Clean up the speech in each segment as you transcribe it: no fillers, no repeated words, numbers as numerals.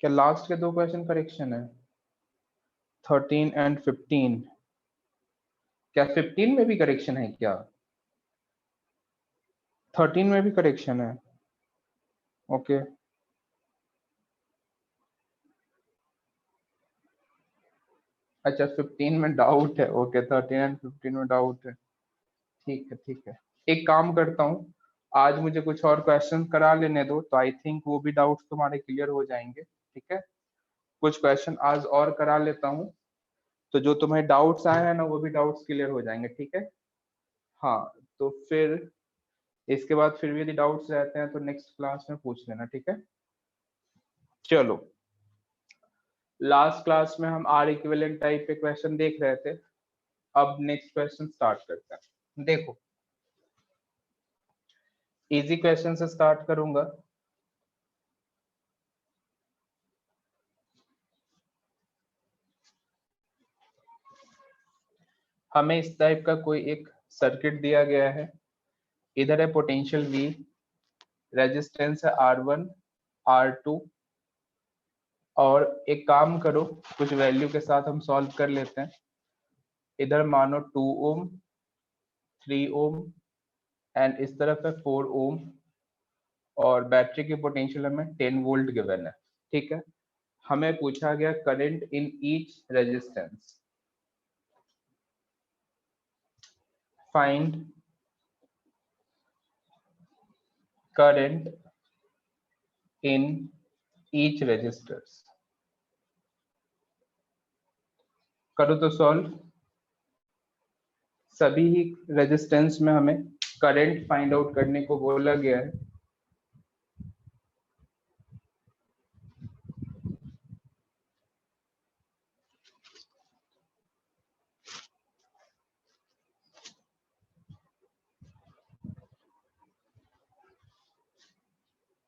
क्या लास्ट के दो क्वेश्चन करेक्शन है? 13 एंड 15। क्या 15 में भी करेक्शन है क्या? 13 में भी करेक्शन है? ओके। अच्छा 15 में डाउट है, ओके 13 एंड 15 में डाउट है। ठीक है ठीक है, एक काम करता हूँ, आज मुझे कुछ और क्वेश्चन करा लेने दो, तो आई थिंक वो भी डाउट्स तुम्हारे क्लियर हो जाएंगे। ठीक है, कुछ क्वेश्चन आज और करा लेता हूँ, तो जो तुम्हें डाउट्स आए हैं ना वो भी डाउट्स क्लियर हो जाएंगे। ठीक है, हाँ, तो फिर इसके बाद फिर भी यदि डाउट्स रहते हैं तो नेक्स्ट क्लास में पूछ लेना। ठीक है, चलो, लास्ट क्लास में हम आर इक्विवेलेंट टाइप के क्वेश्चन देख रहे थे, अब नेक्स्ट क्वेश्चन स्टार्ट करते हैं। देखो, इजी क्वेश्चन से स्टार्ट करूंगा। हमें इस टाइप का कोई एक सर्किट दिया गया है, इधर है पोटेंशियल V, रेजिस्टेंस है R1 R2, और एक काम करो, कुछ वैल्यू के साथ हम सॉल्व कर लेते हैं। इधर मानो 2 ओम 3 ओम एंड इस तरफ है 4 ओम, और बैटरी की पोटेंशियल हमें 10 वोल्ट गिवन है। ठीक है, हमें पूछा गया current in each resistance, find current in each resistors. करो तो सॉल्व। सभी ही रेजिस्टेंस में हमें करंट फाइंड आउट करने को बोला गया है।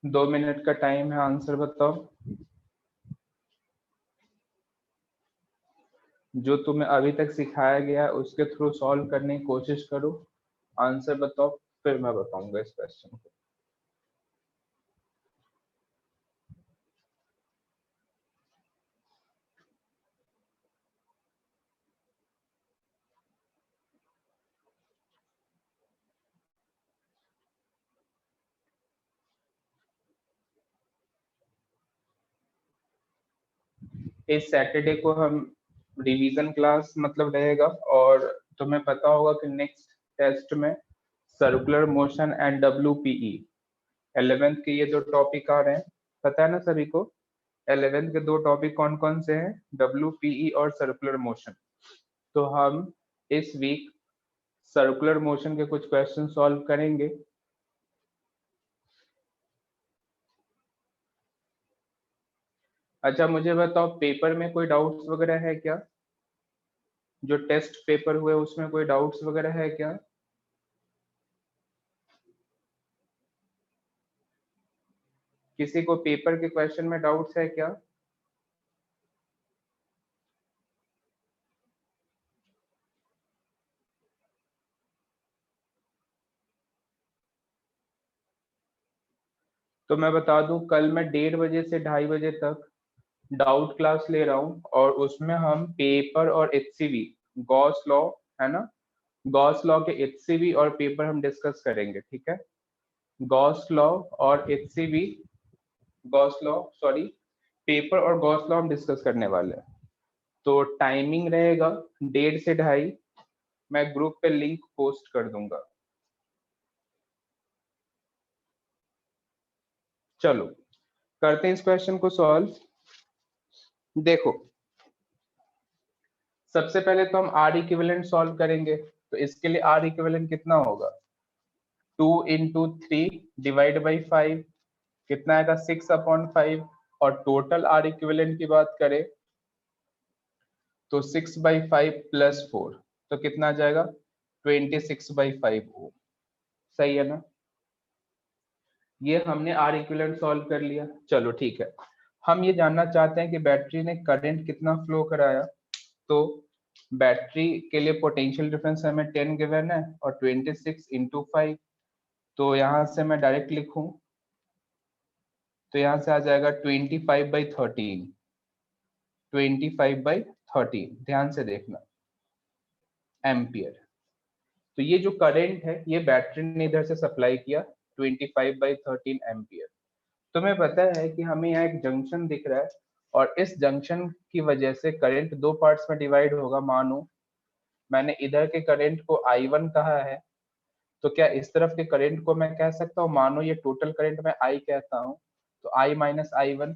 दो मिनट का टाइम है, आंसर बताओ। जो तुम्हें अभी तक सिखाया गया है उसके थ्रू सॉल्व करने की कोशिश करो, आंसर बताओ, फिर मैं बताऊंगा इस क्वेश्चन को। इस सैटरडे को हम रिवीजन क्लास मतलब रहेगा, और तुम्हें पता होगा कि नेक्स्ट टेस्ट में circular motion and WPE 11th के ये दो टॉपिक आ रहे हैं, पता है ना सभी को। 11th के दो टॉपिक कौन कौन से हैं? WPE और सर्कुलर मोशन। तो हम इस वीक सर्कुलर मोशन के कुछ क्वेश्चन सॉल्व करेंगे। अच्छा मुझे बताओ, पेपर में कोई डाउट्स वगैरह है क्या? जो टेस्ट पेपर हुए उसमें कोई डाउट्स वगैरह है क्या? किसी को पेपर के क्वेश्चन में डाउट्स है क्या? तो मैं बता दूं, कल मैं 1:30 से 2:30 तक डाउट क्लास ले रहा हूँ, और उसमें हम पेपर और HCV, गॉस लॉ है ना, गॉस लॉ के HCV और पेपर हम डिस्कस करेंगे। ठीक है, गॉस लॉ और HCV, Gauss law sorry, paper और गॉस लॉ हम डिस्कस करने वाले हैं। तो टाइमिंग रहेगा 1:30 से 2:30, मैं ग्रुप पे लिंक पोस्ट कर दूंगा। चलो करते हैं इस क्वेश्चन को सॉल्व। देखो, सबसे पहले तो हम आर इक्विवेलेंट सॉल्व करेंगे, तो इसके लिए आर इक्विवेलेंट कितना होगा? 2 इंटू 3 डिवाइड बाई 5, कितना आएगा? 6/5। और टोटल आर इक्विवेलेंट की बात करें तो 6/5 प्लस 4, तो कितना आ जाएगा? 26/5 ओम। सही है ना? ये हमने आर इक्विवेलेंट सॉल्व कर लिया। चलो ठीक है, हम ये जानना चाहते हैं कि बैटरी ने करंट कितना फ्लो कराया। तो बैटरी के लिए पोटेंशियल डिफरेंस हमें 10 गिवन है और 26 इंटू 5, तो यहाँ से मैं डायरेक्ट लिखूं तो यहाँ से आ जाएगा 25/13, 25/13, ध्यान से देखना, एम्पियर। तो ये जो करंट है ये बैटरी ने इधर से सप्लाई किया 25/13 एम्पियर। तुम्हें पता है कि हमें यहाँ एक जंक्शन दिख रहा है और इस जंक्शन की वजह से करंट दो पार्ट्स में डिवाइड होगा। मानो मैंने इधर के करंट को I1 कहा है, तो क्या इस तरफ के करंट को मैं कह सकता हूँ, मानो ये टोटल करंट मैं I कहता हूँ, तो I माइनस I1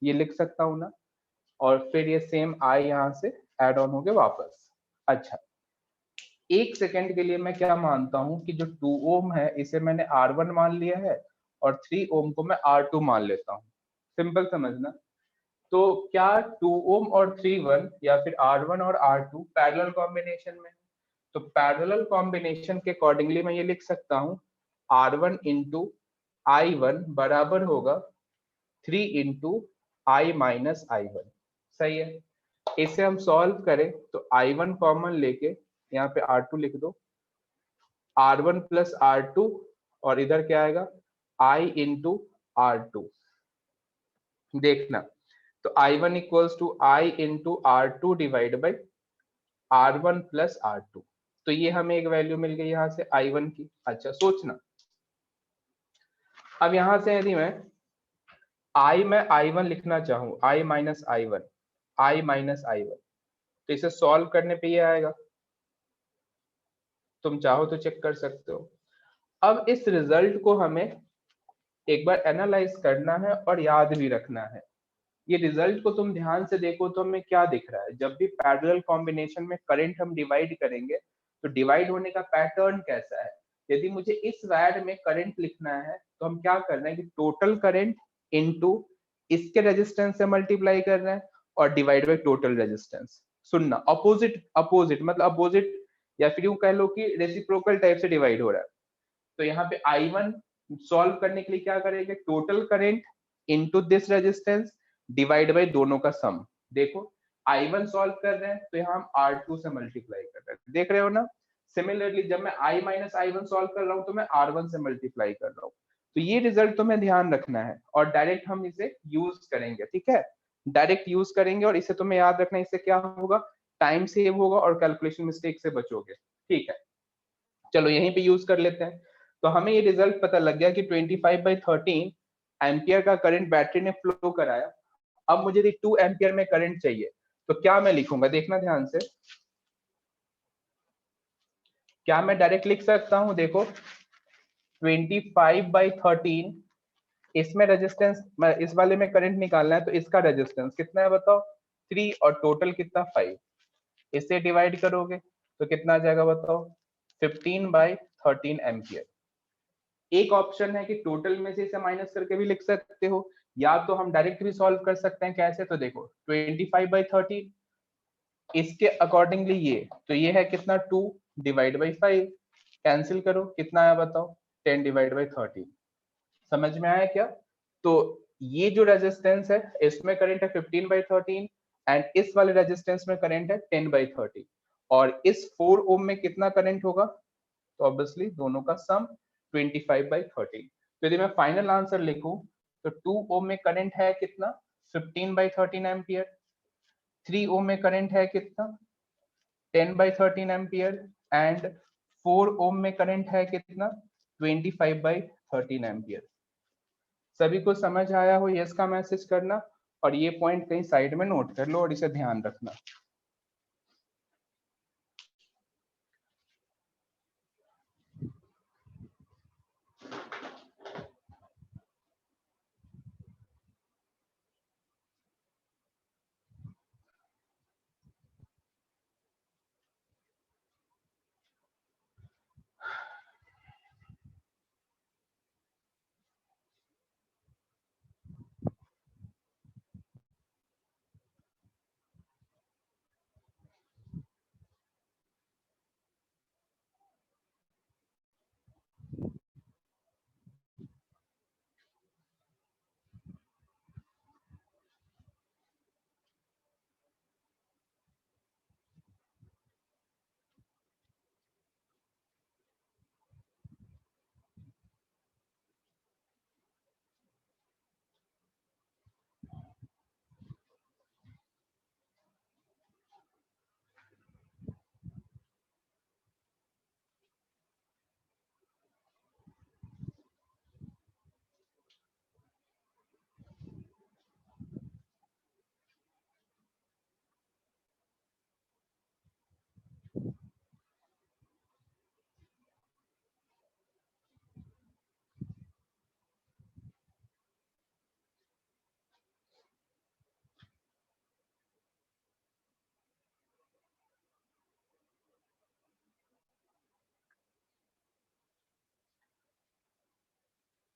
ये लिख सकता हूँ ना, और फिर ये सेम I यहाँ से एड ऑन हो गए वापस। अच्छा, एक सेकेंड के लिए मैं क्या मानता हूँ कि जो 2 ओम है इसे मैंने R1 मान लिया है और 3 ओम को मैं R2 मान लेता हूँ। सिंपल समझना। तो क्या 2 ओम और 3 1 या फिर R1 और R2 पैरेलल कॉम्बिनेशन में? तो पैरेलल कॉम्बिनेशन के अकॉर्डिंगली मैं ये लिख सकता हूँ R1 इंटू I1 बराबर होगा 3 इंटू I माइनस I1। सही है। इसे हम सॉल्व करें तो I1 कॉमन लेके यहाँ पे R2 लिख दो, R1 प्लस R2 और इधर क्या आएगा I इंटू R2। देखना, तो I1 equals to I into R2 divide by R1 plus R2। तो ये हमें एक वैल्यू मिल गई यहाँ से I1 की। अच्छा सोचना, अब यहाँ से यदि मैं I1 लिखना चाहूँ, I minus I1, I minus I1, तो इसे सॉल्व करने पे ये आएगा। तुम चाहो तो चेक कर सकते हो। अब इस रिजल्ट को हमें एक बार एनालाइज करना है और याद भी रखना है। ये रिजल्ट को तुम ध्यान से देखो तो हमें क्या दिख रहा है, जब भी पैरेलल कॉम्बिनेशन में करंट हम डिवाइड करेंगे तो डिवाइड होने का पैटर्न कैसा है। यदि मुझे इस वायर में करंट लिखना है तो हम क्या कर रहे हैं कि टोटल करंट इनटू इसके रेजिस्टेंस से मल्टीप्लाई कर रहे हैं और डिवाइड बाई टोटल रेजिस्टेंस। सुनना, अपोजिट अपोजिट मतलब अपोजिट, या फिर यूं कह लो कि रेसिप्रोकल टाइप से डिवाइड हो रहा है। तो यहाँ पे I1 सॉल्व करने के लिए क्या करेंगे, total current into this resistance divide by दोनों का सम। देखो I1 सॉल्व कर रहे हैं तो यहाँ हम R2 से मल्टीप्लाई कर रहे हैं, देख रहे हो ना। सिमिलरली जब मैं I माइनस I1 सॉल्व कर रहा हूँ तो मैं R1 से मल्टीप्लाई कर रहा हूँ। तो ये रिजल्ट तुम्हें ध्यान रखना है और डायरेक्ट हम इसे यूज करेंगे, ठीक है, डायरेक्ट यूज करेंगे। और इसे तुम्हें याद रखना, इससे क्या होगा, टाइम सेव होगा और कैलकुलेशन मिस्टेक से बचोगे। ठीक है, चलो यहीं पे यूज कर लेते हैं। तो हमें ये रिजल्ट पता लग गया कि 25/13 एम्पियर का करंट बैटरी ने फ्लो कराया। अब मुझे यदि 2 एम्पियर में करंट चाहिए तो क्या मैं लिखूंगा, देखना ध्यान से। क्या मैं डायरेक्ट लिख सकता हूं, देखो 25/13, इसमें रेजिस्टेंस, इस वाले में करंट निकालना है तो इसका रेजिस्टेंस कितना है बताओ, 3, और टोटल कितना 5। इससे डिवाइड करोगे तो कितना आ जाएगा बताओ, 15/13 एम्पियर। एक ऑप्शन है कि टोटल में से इसे माइनस करके भी लिख सकते हो, या तो हम डायरेक्ट भी सॉल्व कर सकते हैं। कैसे, तो देखो 25/13 इसके अकॉर्डिंगली ये, तो ये है कितना, 2 डिवाइड बाई 5, कैंसिल करो कितना आया बताओ, 10 डिवाइड बाई 13। समझ में आया क्या। तो ये जो रेजिस्टेंस है इसमें करंट है 15/13 एंड इस वाले रेजिस्टेंस में करंट है 10/13, और इस 4 ओम में कितना करंट होगा, तो ऑब्वियसली दोनों का सम 25/13। तो यदि मैं फाइनल आंसर लिखूं तो 2 ओम में करंट है कितना, 15/13 एम्पियर। 3 ओम में करंट है कितना, 10/13 एम्पियर। एंड 4 ओम में करंट है कितना, 25/13 एम्पियर। सभी को समझ आया हो यस का मैसेज करना, और ये पॉइंट कहीं साइड में नोट कर लो और इसे ध्यान रखना।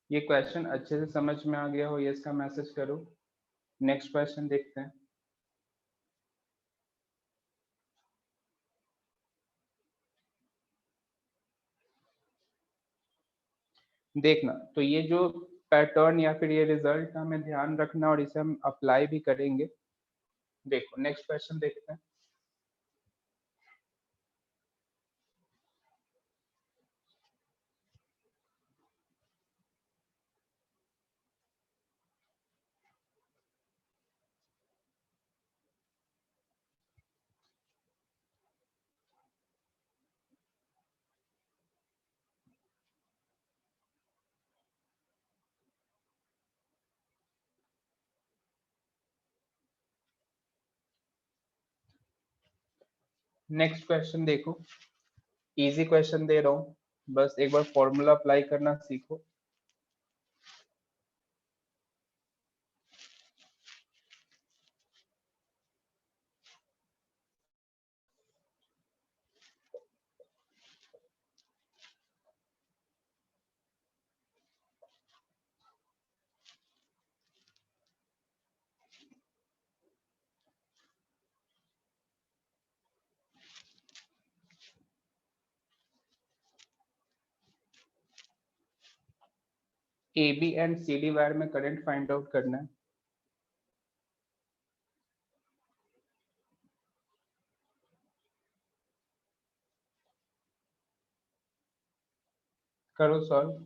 ये क्वेश्चन अच्छे से समझ में आ गया हो ये इसका मैसेज करो। नेक्स्ट क्वेश्चन देखते हैं। देखना तो ये जो पैटर्न या फिर ये रिजल्ट हमें ध्यान रखना और इसे हम अप्लाई भी करेंगे। देखो नेक्स्ट क्वेश्चन देखते हैं। नेक्स्ट क्वेश्चन देखो, इजी क्वेश्चन दे रहा हूँ, बस एक बार फॉर्मूला अप्लाई करना सीखो। A B and C D wire में करंट फाइंड आउट करना है। करो सॉल्व।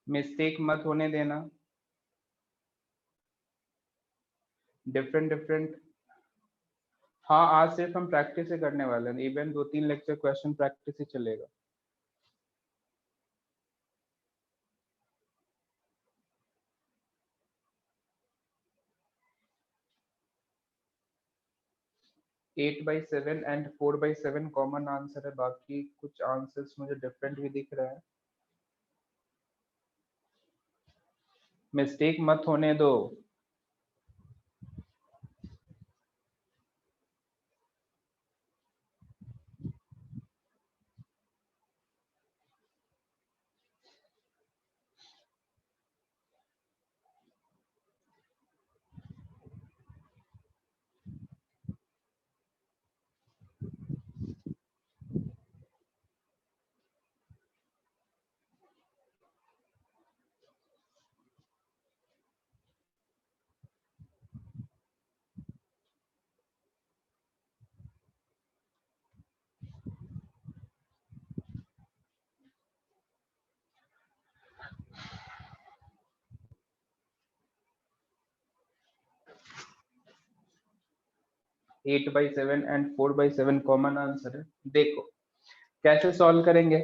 मिस्टेक मत होने देना। Different different. हाँ आज सिर्फ हम प्रैक्टिस ही करने वाले हैं, इवन 2-3 लेक्चर क्वेश्चन प्रैक्टिस ही चलेगा। Eight by seven and 4/7 common answer है, बाकी कुछ आंसर्स मुझे डिफरेंट भी दिख रहा है। मिस्टेक मत होने दो। 8/7 एंड 4/7 कॉमन आंसर है। देखो कैसे सॉल्व करेंगे।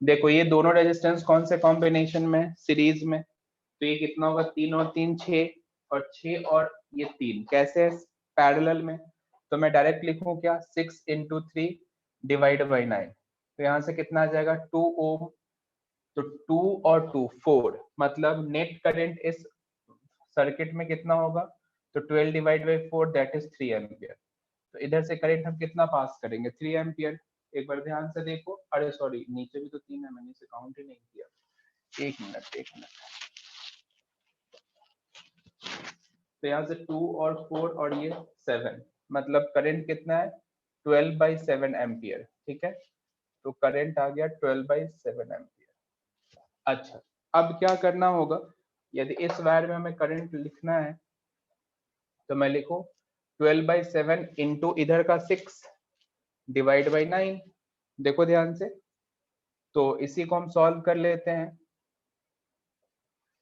देखो ये दोनों रेजिस्टेंस कौन से कॉम्बिनेशन में, सीरीज में, तो ये कितना होगा, 3 और 3 6, और 6 और ये 3 कैसे पैरेलल में। तो मैं डायरेक्ट लिखूं क्या, 6 × 3 डिवाइड बाई 9, तो यहाँ से कितना आ जाएगा 2 ओम। तो 2 और 2 4, मतलब नेट करंट इस सर्किट में कितना होगा, तो 12 divide by 4 that is 3 ampere. तो इधर से करंट हम कितना पास करेंगे, 3 एम्पियर। एक बार ध्यान से देखो, अरे सॉरी नीचे भी तो 3 है, मैंने इसे काउंट ही नहीं किया। एक मिनट एक मिनट। तो यहाँ से 2 और 4 और ये 7, मतलब करंट कितना है, 12 बाई 7 एम्पियर। ठीक है, तो करंट आ गया 12 बाई 7 एम्पियर। अच्छा, अब क्या करना होगा, यदि इस वायर में हमें करंट लिखना है तो मैं लिखूं 12 बाई 7 इंटू इधर का 6 डिवाइड बाई 9। देखो ध्यान से, तो इसी को हम सॉल्व कर लेते हैं।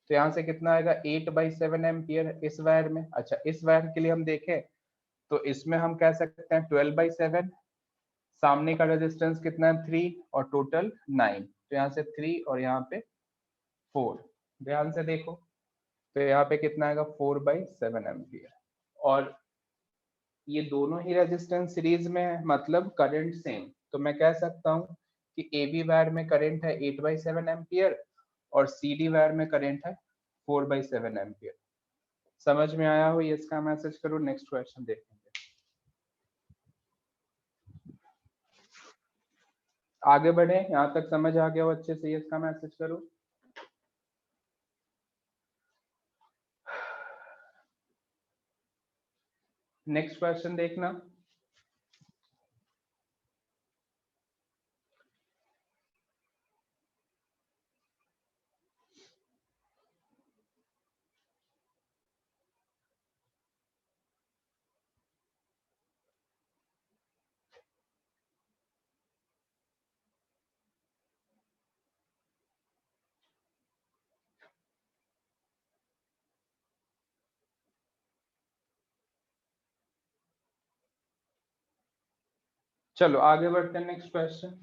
तो यहाँ से कितना आएगा, 8 बाई 7 एम्पियर इस वायर में। अच्छा, इस वायर के लिए हम देखें तो इसमें हम कह सकते हैं 12 बाई 7, सामने का रेजिस्टेंस कितना है 3 और टोटल 9, तो यहाँ से 3 और यहाँ पे 4। ध्यान से देखो, तो यहाँ पे कितना आएगा 4 बाई 7 एम्पियर। और ये दोनों ही रेजिस्टेंस सीरीज में है, मतलब करंट सेम। तो मैं कह सकता हूँ कि ए बी वायर में करंट है 8 बाई 7 एम्पियर और सी डी वायर में करंट है 4 बाई 7 एम्पियर। समझ में आया हो, ये इसका मैसेज करो। नेक्स्ट क्वेश्चन देखेंगे। आगे बढ़े, यहाँ तक समझ आ गया हो अच्छे से, ये इसका मैसेज करो। नेक्स्ट क्वेश्चन देखना। चलो आगे बढ़ते हैं, नेक्स्ट क्वेश्चन।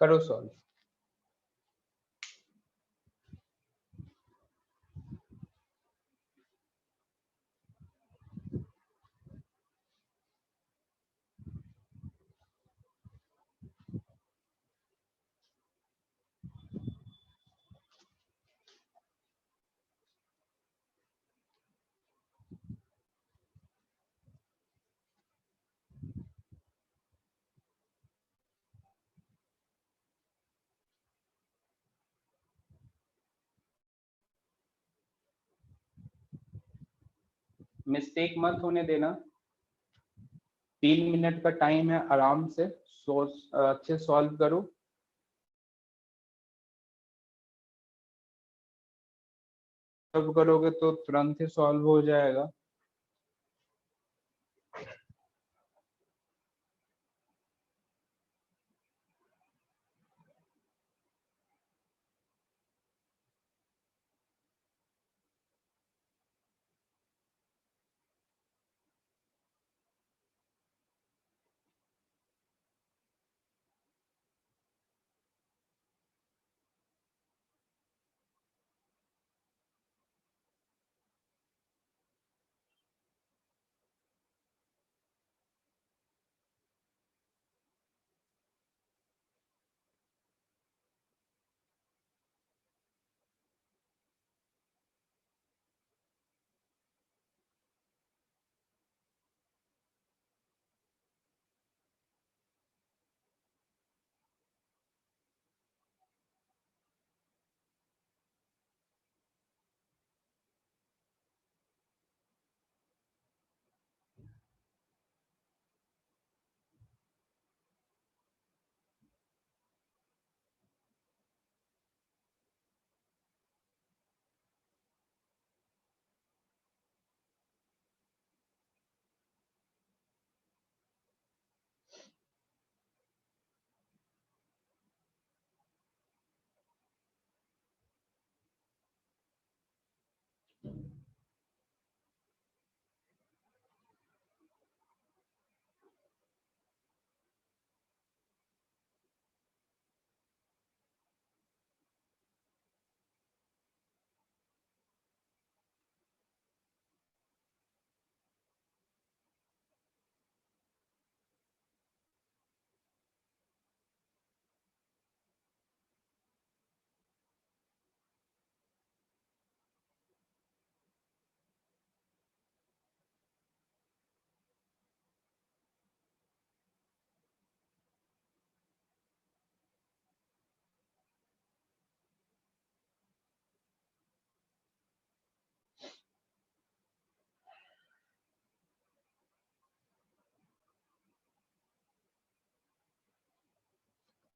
करो सॉल्व। मिस्टेक मत होने देना, 3 मिनट का टाइम है, आराम से अच्छे सॉल्व करो। सॉल्व करोगे तो तुरंत ही सॉल्व हो जाएगा।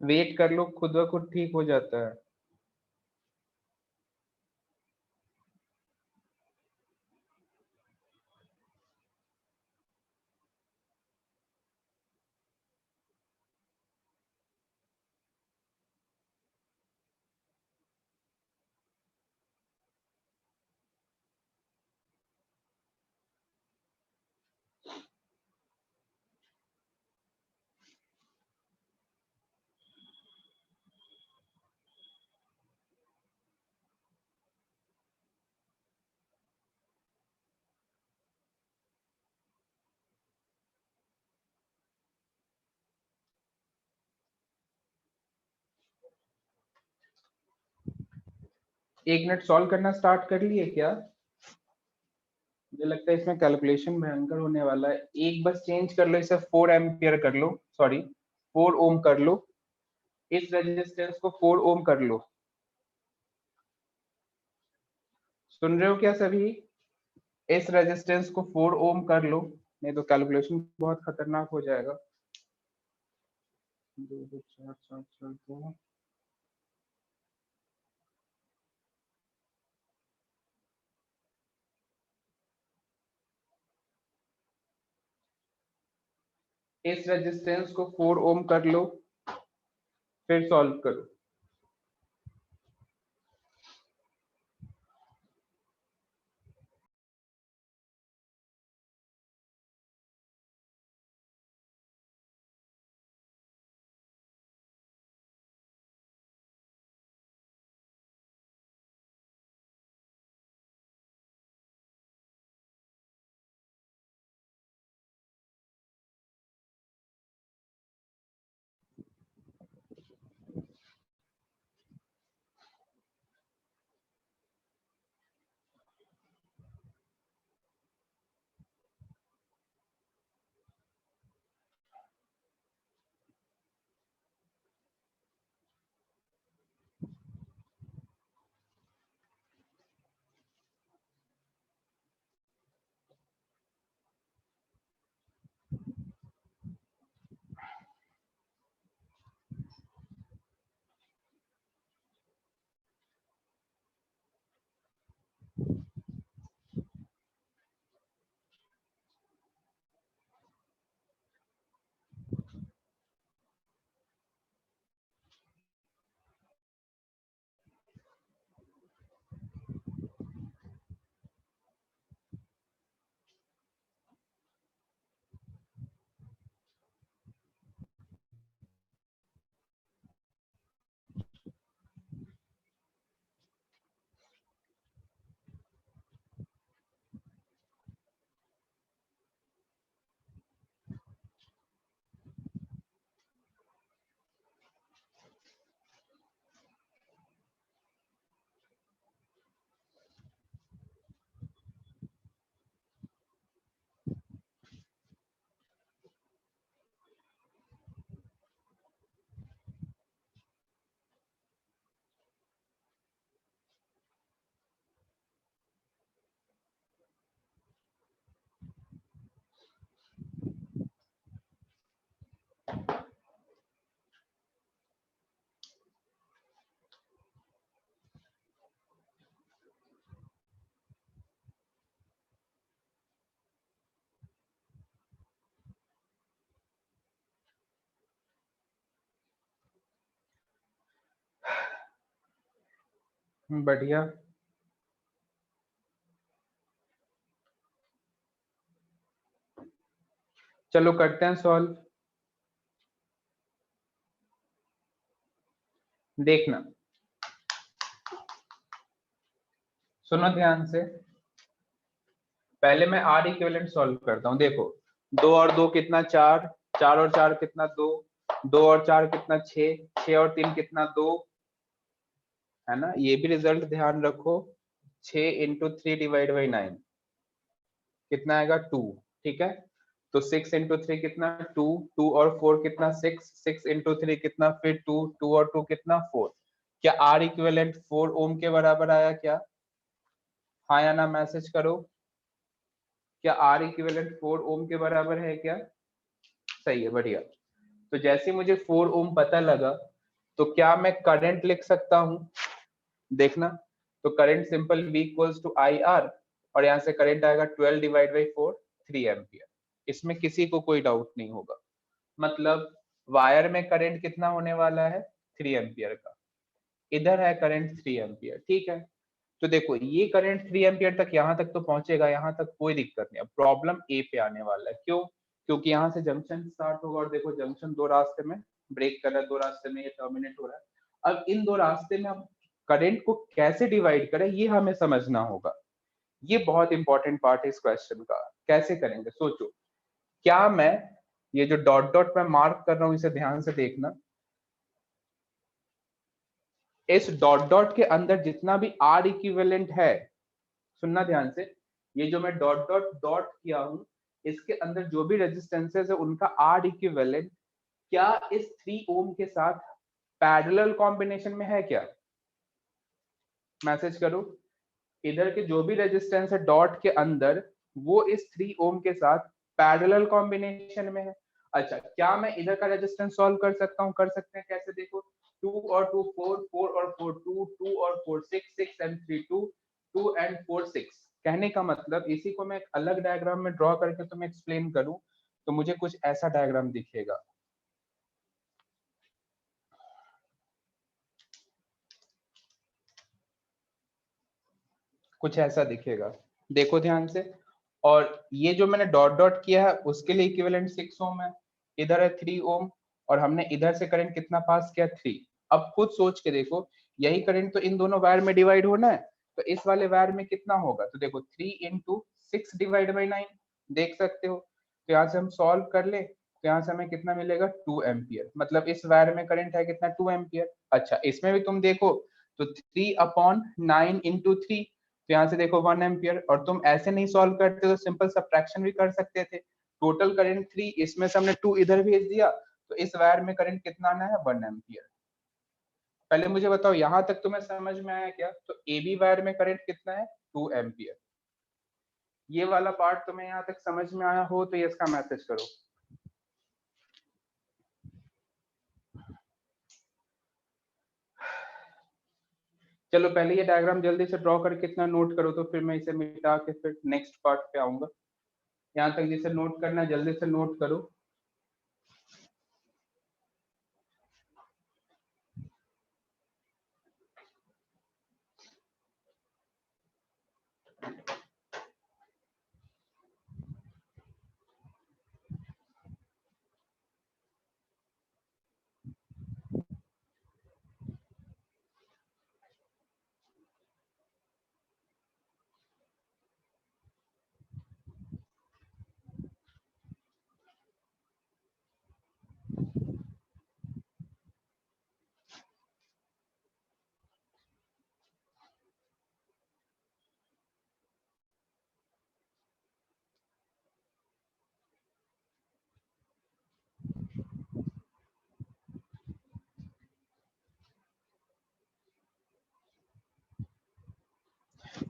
वेट कर लो, खुद ब खुद ठीक हो जाता है। एक मिनट, सॉल्व करना स्टार्ट कर लिए क्या? मुझे लगता है इसमें कैलकुलेशन भयंकर होने वाला है। एक बस चेंज कर लो, इसे 4 एम्पियर कर लो, सॉरी 4 ओम कर लो। इस रेजिस्टेंस को 4 ओम कर लो। सुन रहे हो क्या सभी? इस रेजिस्टेंस को 4 ओम कर लो, नहीं तो कैलकुलेशन बहुत खतरनाक हो जाएगा। 2 2 4 4 4 2। इस रेजिस्टेंस को 4 ओम कर लो, फिर सॉल्व करो। बढ़िया। चलो करते हैं सॉल्व। देखना, सुनो ध्यान से। पहले मैं आर इक्विवेलेंट सॉल्व करता हूँ। देखो, 2 और 2 कितना 4, 4 और 4 कितना 2, 2 और 4 कितना 6, 6 और 3 कितना 2, है ना? ये भी रिजल्ट ध्यान रखो। 6 इंटू 3 डिवाइड बाई 9 कितना आएगा 2। ठीक है, तो 6 इंटू 3 कितना 2, 2 और 4 कितना 6, 6 इंटू 3 कितना फिर 2, 2 और 2 कितना 4। क्या आर इक्विवेलेंट 4 ओम के बराबर आया क्या? हाँ या ना मैसेज करो। क्या आर इक्विवेलेंट 4 ओम के बराबर है क्या? सही है, बढ़िया। तो जैसे मुझे 4 ओम पता लगा, तो क्या मैं करंट लिख सकता हूं? देखना, तो current simple V equals to I R, और यहाँ से करंट आएगा 12 डिवाइड बाई 4, 3 एम्पियर। इसमें किसी को कोई डाउट नहीं होगा। मतलब वायर में करंट कितना होने वाला है? 3 एम्पियर का। इधर है करंट 3 एम्पियर, ठीक है। तो देखो ये करंट 3 एम्पियर तक यहाँ तक तो पहुंचेगा, यहाँ तक कोई दिक्कत नहीं। अब प्रॉब्लम ए पे आने वाला है। क्यों? क्योंकि यहाँ से जंक्शन स्टार्ट होगा, और देखो जंक्शन दो रास्ते में ब्रेक कर रहा है, दो रास्ते में ये टर्मिनेट हो रहा है। अब इन दो रास्ते में हम करंट को कैसे डिवाइड करें, ये हमें समझना होगा। ये बहुत इंपॉर्टेंट पार्ट है इस क्वेश्चन का। कैसे करेंगे सोचो। क्या मैं ये जो डॉट डॉट में मार्क कर रहा हूं, इसे ध्यान से देखना। इस डॉट डॉट के अंदर जितना भी आर इक्विवेलेंट है, सुनना ध्यान से, ये जो मैं डॉट डॉट डॉट किया हूं, इसके अंदर जो भी रेजिस्टेंसेस है उनका आर इक्विवेलेंट क्या इस 3 ओम के साथ पैरेलल कॉम्बिनेशन में है क्या? मैसेज करो। इधर के जो भी रेजिस्टेंस है डॉट के अंदर, वो इस 3 ओम के साथ पैरेलल कॉम्बिनेशन में है। अच्छा, क्या मैं इधर का रेजिस्टेंस सॉल्व कर सकता हूँ? कर सकते हैं। कैसे? देखो, 2 और 2 4, 4 और 4 2, 2 और 4 6, 6 एंड 3 2, 2 एंड 4 6। कहने का मतलब, इसी को मैं एक अलग डायग्राम में ड्रॉ करके तुम्हें एक्सप्लेन करूं, तो मुझे कुछ ऐसा डायग्राम दिखेगा। कुछ ऐसा दिखेगा, देखो ध्यान से। और ये जो मैंने डॉट डॉट किया है उसके लिए इक्विवेलेंट 6 ओम है, इधर है 3 ओम, और हमने इधर से करंट कितना पास किया? 3। अब खुद सोच के देखो, यही करंट तो इन दोनों वायर में डिवाइड होना है, तो इस वाले वायर में कितना होगा? तो देखो 3 इंटू 6 डिवाइड बाई 9, देख सकते हो। तो यहाँ से हम सॉल्व कर ले, तो यहाँ से हमें कितना मिलेगा? 2 एम्पियर। मतलब इस वायर में करंट है कितना? 2 एम्पियर। अच्छा, इसमें भी तुम देखो, तो 3/9 इंटू 3, तो यहाँ से देखो 1 एम्पियर। और तुम ऐसे नहीं सॉल्व करते तो सिंपल सब्ट्रैक्शन भी कर सकते थे। टोटल करंट 3, इसमें से हमने 2 इधर भेज दिया, तो इस वायर में करंट कितना आना है? 1 एम्पियर। पहले मुझे बताओ, यहाँ तक तुम्हें समझ में आया क्या? तो ए बी वायर में करंट कितना है? 2 एम्पियर। ये वाला पार्ट तुम्हें यहाँ तक समझ में आया हो तो ये इसका मैसेज करो। चलो पहले ये डायग्राम जल्दी से ड्रॉ करके इतना नोट करो, तो फिर मैं इसे मिटा के फिर नेक्स्ट पार्ट पे आऊंगा। यहाँ तक जिसे नोट करना है जल्दी से नोट करो।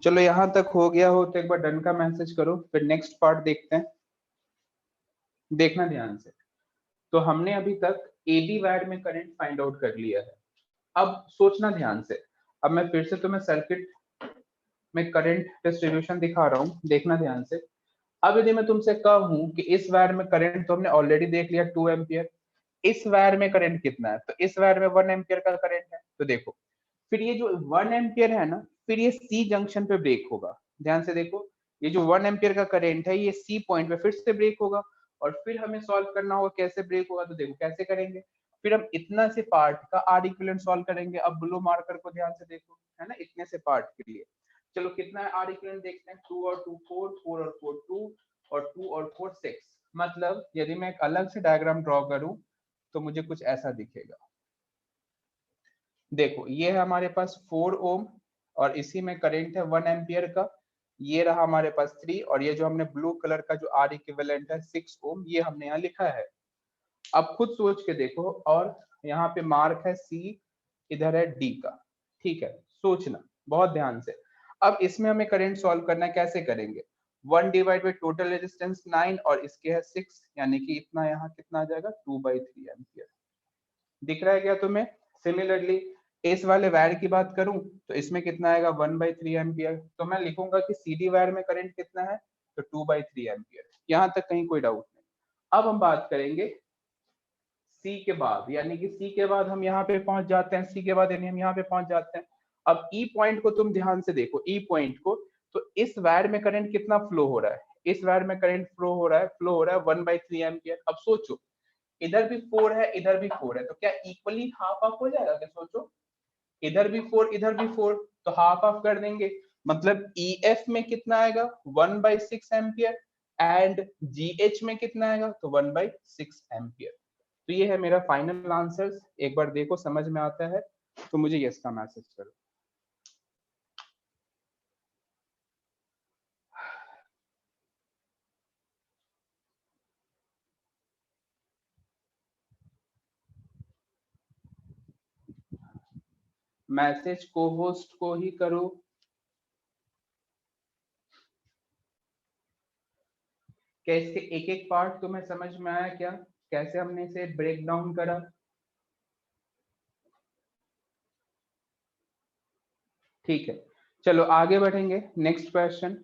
चलो यहाँ तक हो गया हो तो एक बार डन का मैसेज करो, फिर नेक्स्ट पार्ट देखते हैं। देखना ध्यान से। तो हमने अभी तक ए बी वायर में करंट फाइंड आउट कर लिया है। अब सोचना ध्यान से। अब मैं फिर से तुम्हें सर्किट में करंट डिस्ट्रीब्यूशन दिखा रहा हूँ, देखना ध्यान से। अब यदि मैं तुमसे कहूँ कि इस वायर में करंट तो हमने ऑलरेडी देख लिया 2 एम्पियर, इस वायर में करंट कितना है? तो इस वायर में 1 एम्पियर का करंट है। तो देखो, फिर ये जो 1 एम्पियर है ना, फिर ये सी जंक्शन पे ब्रेक होगा। ध्यान से देखो, ये जो 1 एम्पियर का करंट है ये सी पॉइंट पे फिर से ब्रेक होगा, और फिर हमें सॉल्व करना होगा कैसे ब्रेक होगा। तो देखो कैसे करेंगे। फिर हम इतना से पार्ट का आर इक्विवेलेंट सॉल्व करेंगे। अब ब्लू मार्कर को ध्यान से देखो, है ना, इतने से पार्ट के लिए। चलो कितना है आर इक्विवेलेंट देखते हैं। 2 और 2 4, 4 और 4 2, और 2 और 4 6। मतलब यदि मैं एक अलग से डायग्राम ड्रॉ करूं तो मुझे कुछ ऐसा दिखेगा। देखो ये है हमारे पास 4 ओम, और इसी में करंट है 1 एम्पियर का। ये रहा हमारे पास 3, और ये जो हमने ब्लू कलर का जो आर इक्विवेलेंट है 6 ओम, ये हमने यहाँ लिखा है। अब खुद सोच के देखो, और यहाँ पे मार्क है सी, इधर है डी का। ठीक है, सोचना बहुत ध्यान से। अब इसमें हमें करंट सॉल्व करना है, कैसे करेंगे? 1 डिवाइड बाई टोटल रेजिस्टेंस 9, और इसके है 6, यानी कि इतना यहाँ कितना आ जाएगा? 2/3 एम्पियर। दिख रहा है क्या तुम्हें? सिमिलरली इस वाले वायर की बात करूं तो इसमें कितना आएगा 1/3 एम्पियर, तो मैं लिखूंगा कि सीडी वायर में करंट कितना है, तो 2/3 एम्पियर। यहां तक कहीं कोई डाउट नहीं। अब हम बात करेंगे सी के बाद, यानी कि सी के बाद हम यहाँ पे पहुंच जाते हैं, सी के बाद यानी हम यहाँ पे पहुंच जाते हैं। अब ई पॉइंट को तुम ध्यान से देखो, ई पॉइंट को, तो इस वायर में करंट कितना फ्लो हो रहा है, इस वायर में करंट फ्लो हो रहा है 1/3 एम्पियर। अब सोचो इधर भी 4 है, इधर भी 4 है, तो क्या इक्वली हाफ हाफ हो जाएगा क्या? सोचो, इधर भी 4 इधर भी 4, तो हाफ हाफ कर देंगे। मतलब ई एफ में कितना आएगा 1/6 एम्पियर, एंड जी एच में कितना आएगा, तो 1/6 एम्पियर। तो ये है मेरा फाइनल आंसर। एक बार देखो समझ में आता है तो मुझे यस का मैसेज करो। मैसेज को होस्ट को ही करो। कैसे एक एक पार्ट तुम्हें समझ में आया क्या, कैसे हमने इसे ब्रेक डाउन करा? ठीक है, चलो आगे बढ़ेंगे। Next question.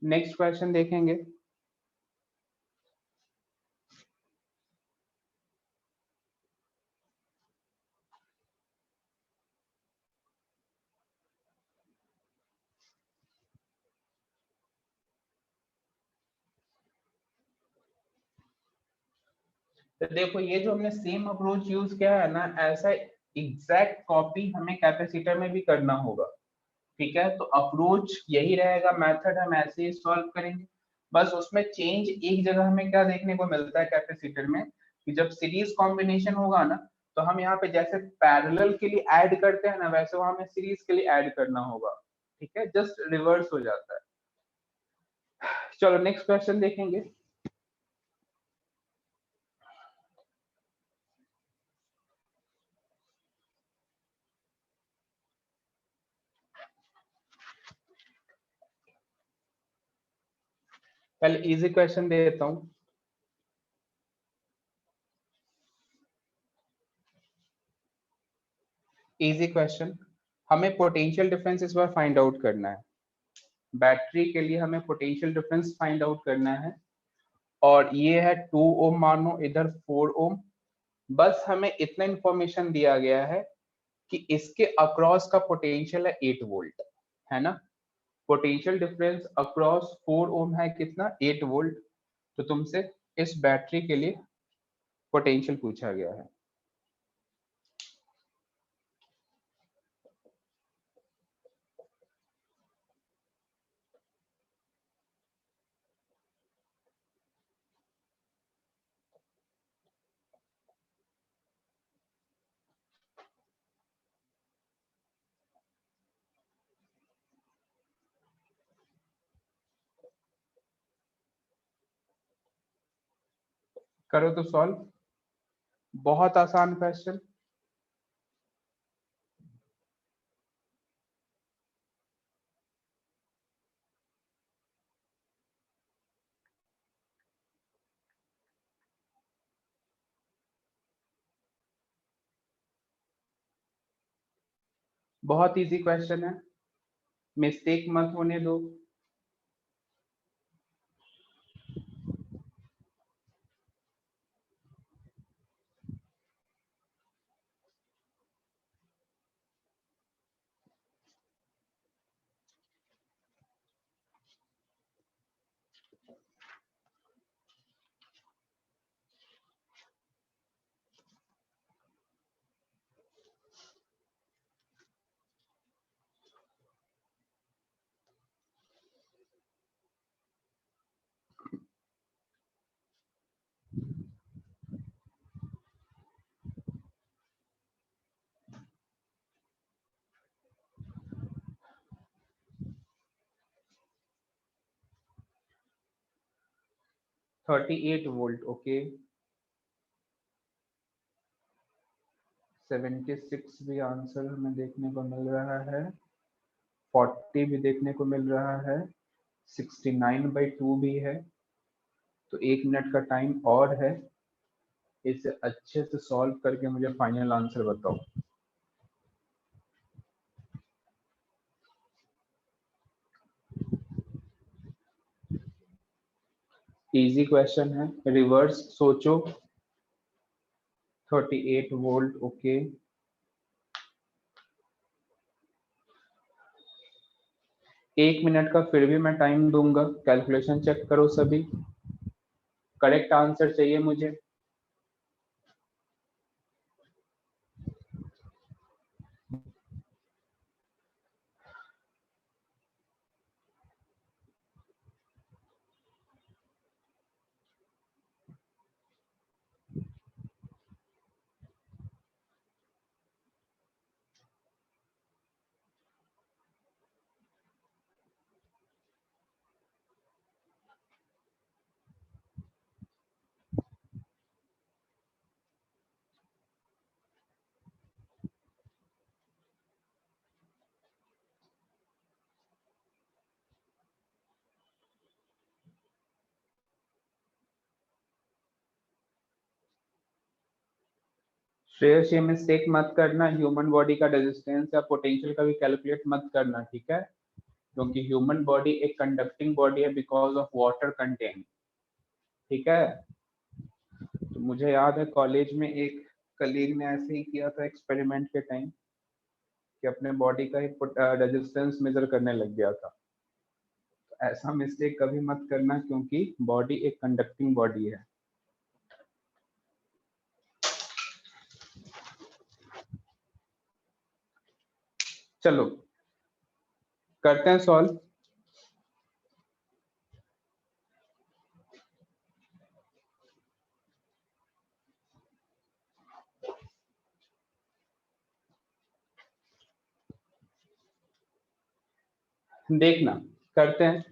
नेक्स्ट क्वेश्चन देखेंगे। तो देखो ये जो हमने सेम अप्रोच यूज किया है ना, ऐसा एग्जैक्ट कॉपी हमें कैपेसिटर में भी करना होगा। ठीक है, तो अप्रोच यही रहेगा, मेथड हम ऐसे ही सॉल्व करेंगे। बस उसमें चेंज एक जगह हमें क्या देखने को मिलता है कैपेसिटर में, कि जब सीरीज कॉम्बिनेशन होगा ना, तो हम यहाँ पे जैसे पैरेलल के लिए ऐड करते हैं ना, वैसे वहां हमें सीरीज के लिए ऐड करना होगा। ठीक है, जस्ट रिवर्स हो जाता है। चलो नेक्स्ट क्वेश्चन देखेंगे। पहले इजी क्वेश्चन दे देता हूँ। इजी क्वेश्चन, हमें पोटेंशियल डिफरेंस इस बार फाइंड आउट करना है। बैटरी के लिए हमें पोटेंशियल डिफरेंस फाइंड आउट करना है, और ये है 2 ओम, मानो इधर 4 ओम। बस हमें इतना इंफॉर्मेशन दिया गया है कि इसके अक्रॉस का पोटेंशियल है 8 वोल्ट, है ना। पोटेंशियल डिफरेंस अक्रॉस 4 ओम है कितना, 8 वोल्ट। तो तुमसे इस बैटरी के लिए पोटेंशियल पूछा गया है। करो तो सॉल्व, बहुत आसान क्वेश्चन। बहुत इजी क्वेश्चन है, मिस्टेक मत होने दो। Thirty 8 volt, okay. 76 भी आंसर हमें देखने को मिल रहा है। 40 भी देखने को मिल रहा है, 69/2 भी है। तो 1 मिनट का टाइम और है, इसे अच्छे से सॉल्व करके मुझे फाइनल आंसर बताओ। इजी क्वेश्चन है, रिवर्स सोचो। 38 वोल्ट, ओके। 1 मिनट का फिर भी मैं टाइम दूंगा, कैलकुलेशन चेक करो सभी। करेक्ट आंसर चाहिए मुझे। श्रेयस, ये मिस्टेक मत करना, ह्यूमन बॉडी का रेजिस्टेंस या पोटेंशियल का भी कैलकुलेट मत करना, ठीक है? क्योंकि ह्यूमन बॉडी एक कंडक्टिंग बॉडी है बिकॉज ऑफ वाटर कंटेंट, ठीक है? तो मुझे याद है कॉलेज में एक कलीग ने ऐसे ही किया था एक्सपेरिमेंट के टाइम, कि अपने बॉडी का ही रेजिस्टेंस मेजर करने लग गया था। तो ऐसा मिस्टेक कभी मत करना, क्योंकि बॉडी एक कंडक्टिंग बॉडी है। चलो करते हैं सॉल्व। देखना, करते हैं।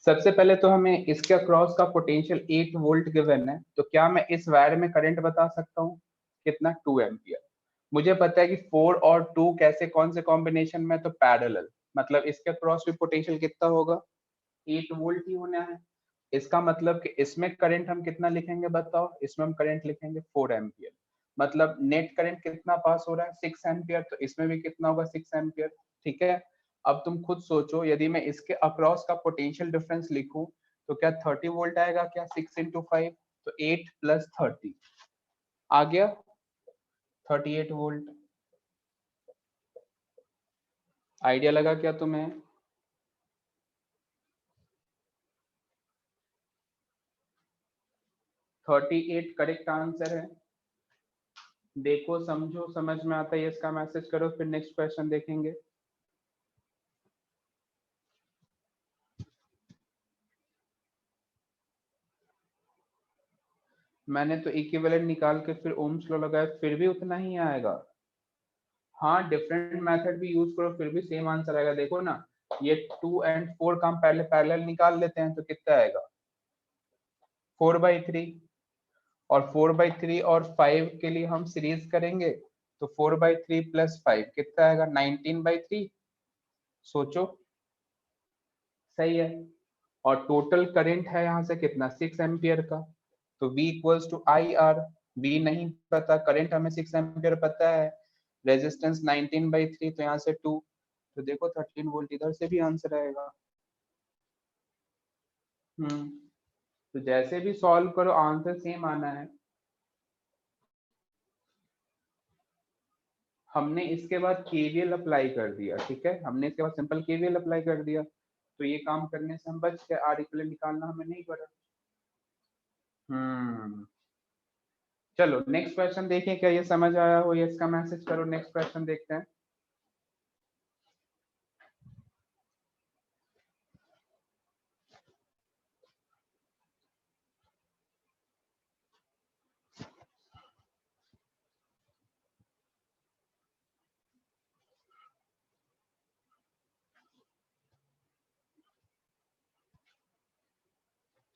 सबसे पहले तो हमें इसके अक्रॉस का पोटेंशियल 8 वोल्ट गिवन है, तो क्या मैं इस वायर में करंट बता सकता हूँ कितना? 2 एम्पियर। मुझे पता है कि 4 और 2 कैसे, कौन से कॉम्बिनेशन में, तो पैरेलल, मतलब इसके अक्रॉस भी पोटेंशियल कितना होगा? 8 वोल्ट ही होना है। इसका मतलब कि इसमें करंट हम कितना लिखेंगे बताओ? इसमें हम करंट लिखेंगे 4 एम्पियर। मतलब नेट करंट कितना पास हो रहा है? 6 एम्पियर। तो इसमें भी कितना होगा? 6 एम्पियर, ठीक है? अब तुम खुद सोचो, यदि मैं इसके अक्रॉस का पोटेंशियल डिफरेंस लिखूं तो क्या 30 वोल्ट आएगा क्या? 6 इंटू 5, तो 8 प्लस 30 आ गया 38 वोल्ट। आइडिया लगा क्या तुम्हें? 38 करेक्ट आंसर है। देखो, समझो, समझ में आता है इसका मैसेज करो, फिर नेक्स्ट क्वेश्चन देखेंगे। मैंने तो इक्विवेलेंट निकाल के फिर ओम्स लॉ लगाया, फिर भी उतना ही आएगा। हाँ, डिफरेंट मेथड भी यूज करो, फिर भी सेम आंसर आएगा। देखो ना, ये 2 एंड 4 का हम पहले पैरेलल निकाल लेते हैं, तो कितना आएगा? 4/3। और 4/3 और 5 के लिए हम सीरीज करेंगे, तो 4/3 प्लस 5 कितना आएगा? 19/3। सोचो, सही है। और टोटल करंट है यहाँ से कितना? 6 एम्पियर का। तो V equals to I R. V नहीं पता, करंट हमें 6 एम्पियर पता है, रेजिस्टेंस 19/3, तो यहाँ से 2। तो देखो 13 वोल्ट इधर से भी आंसर आएगा। तो जैसे भी सॉल्व करो आंसर सेम आना है। हमने इसके बाद केवीएल अप्लाई कर दिया, ठीक है? हमने इसके बाद सिंपल केवीएल अप्लाई कर दिया, तो ये काम करने से हम बच गए, आर इक्वलेंट निकालना हमें नहीं पड़ा। हम्म चलो नेक्स्ट क्वेश्चन देखें, क्या ये समझ आया हो? ये इसका मैसेज करो, नेक्स्ट क्वेश्चन देखते हैं।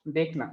देखना,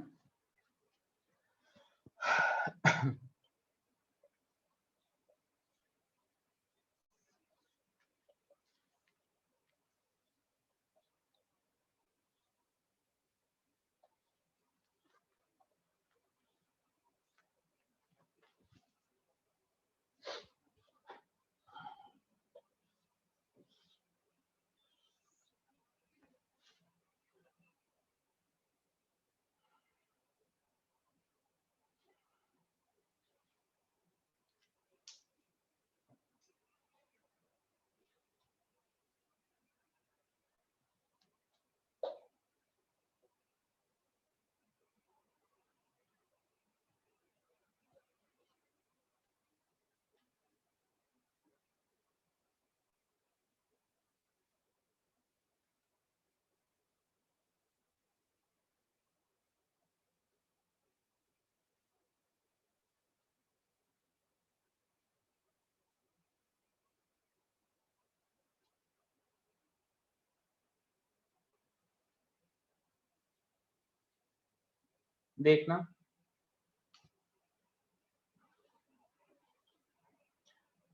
देखना,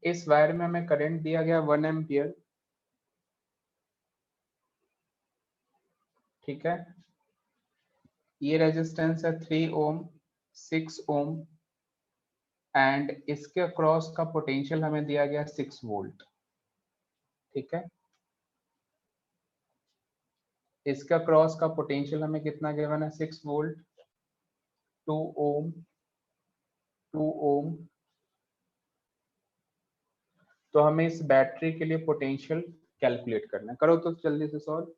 इस वायर में हमें करंट दिया गया 1 एम्पियर, ठीक है। ये रेजिस्टेंस है 3 ओम, 6 ओम, एंड इसके अक्रॉस का पोटेंशियल हमें दिया गया 6 वोल्ट, ठीक है। इसके अक्रॉस का पोटेंशियल हमें कितना गिवन है, 6 वोल्ट, 2 ओम, 2 ओम। तो हमें इस बैटरी के लिए पोटेंशियल कैलकुलेट करना है, करो तो जल्दी से सॉल्व।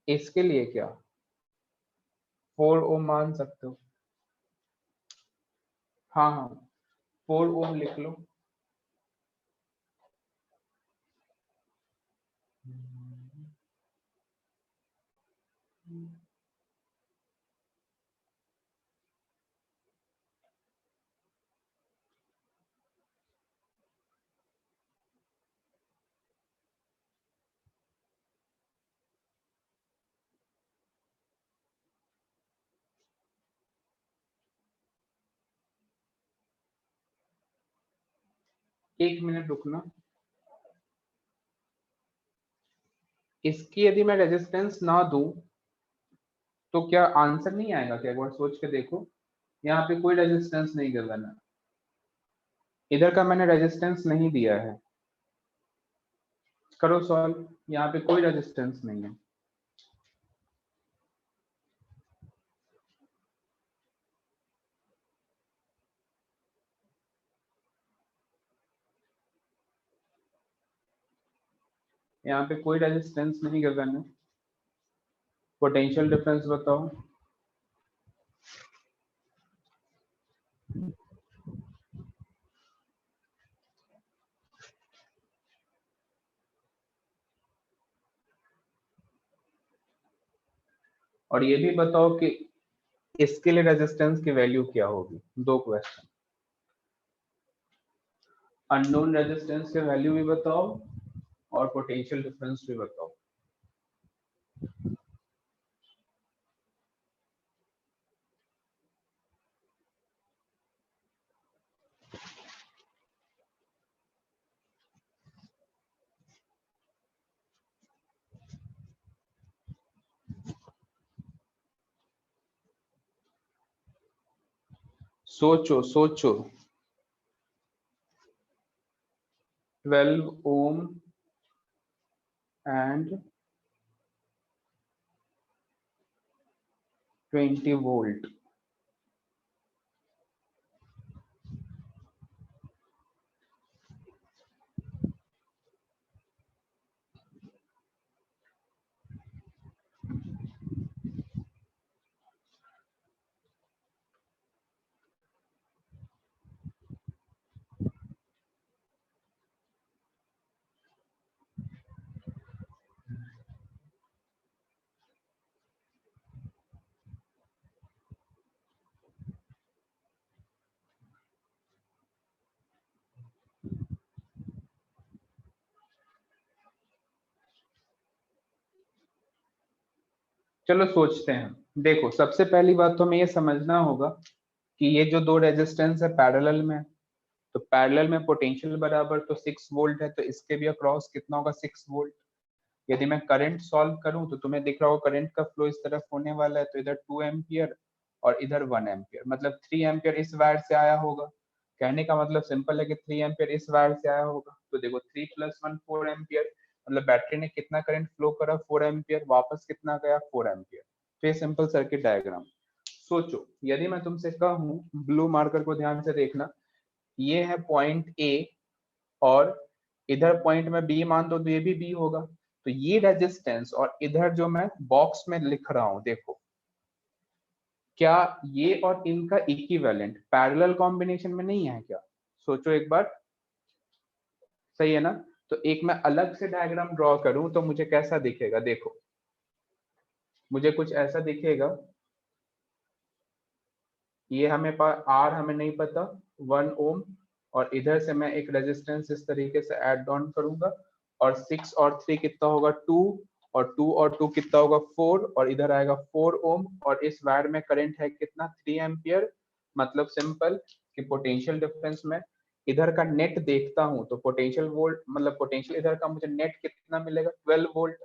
इसके लिए क्या 4 ओम मान सकते हो, हाँ हाँ 4 ओम लिख लो। एक मिनट रुकना, इसकी यदि मैं रेजिस्टेंस ना दूं तो क्या आंसर नहीं आएगा क्या, एक बार सोच के देखो। यहाँ पे कोई रेजिस्टेंस नहीं गिवन है, इधर का मैंने रेजिस्टेंस नहीं दिया है, करो सॉल्व, यहाँ पे कोई रेजिस्टेंस नहीं है। यहाँ पे कोई रेजिस्टेंस नहीं गिवन है, पोटेंशियल डिफरेंस बताओ। और ये भी बताओ कि इसके लिए रेजिस्टेंस की वैल्यू क्या होगी, दो क्वेश्चन। अननोन रेजिस्टेंस के वैल्यू भी बताओ और पोटेंशियल डिफरेंस भी बताओ। सोचो सोचो, 12 ओम एंड 20 वोल्ट, चलो सोचते हैं। देखो सबसे पहली बात तो हमें ये समझना होगा कि ये जो दो रेजिस्टेंस है पैरेलल में, तो पैरेलल में पोटेंशियल बराबर तो 6 वोल्ट है, तो इसके भी अक्रॉस कितना होगा 6 वोल्ट। यदि मैं करंट सॉल्व करूं तो तुम्हें दिख रहा होगा करंट का फ्लो इस तरफ होने वाला है, तो इधर 2 एम्पियर और इधर 1 एम्पियर, मतलब 3 एम्पियर इस वायर से आया होगा। कहने का मतलब सिंपल है कि 3 एम्पियर इस वायर से आया होगा, तो देखो 3 + 1 4 एम्पियर, मतलब बैटरी ने कितना करंट फ्लो करा 4 एम्पियर, वापस कितना गया 4 एम्पियर। तो ये सिंपल सर्किट डायग्राम। सोचो यदि मैं तुमसे कहूँ, ब्लू मार्कर को ध्यान से देखना, ये है पॉइंट ए और इधर पॉइंट में बी मान दो तो ये भी बी होगा। तो ये रेजिस्टेंस और इधर जो मैं बॉक्स में लिख रहा हूं देखो, क्या ये और इनका इक्विवेलेंट पैरेलल कॉम्बिनेशन में नहीं है क्या? सोचो एक बार, सही है ना? तो एक मैं अलग से डायग्राम ड्रॉ करूं तो मुझे कैसा दिखेगा, देखो मुझे कुछ ऐसा दिखेगा। ये हमें आर हमें नहीं पता 1 ओम, और इधर से मैं एक रेजिस्टेंस इस तरीके से ऐड ऑन करूंगा, और 6 और 3 कितना होगा 2, और 2 और 2 कितना होगा 4, और इधर आएगा 4 ओम, और इस वायर में करंट है कितना 3 एम्पियर। मतलब सिंपल कि पोटेंशियल डिफरेंस में इधर का नेट देखता हूं तो पोटेंशियल वोल्ट, मतलब पोटेंशियल इधर का मुझे नेट कितना मिलेगा 12 वोल्ट।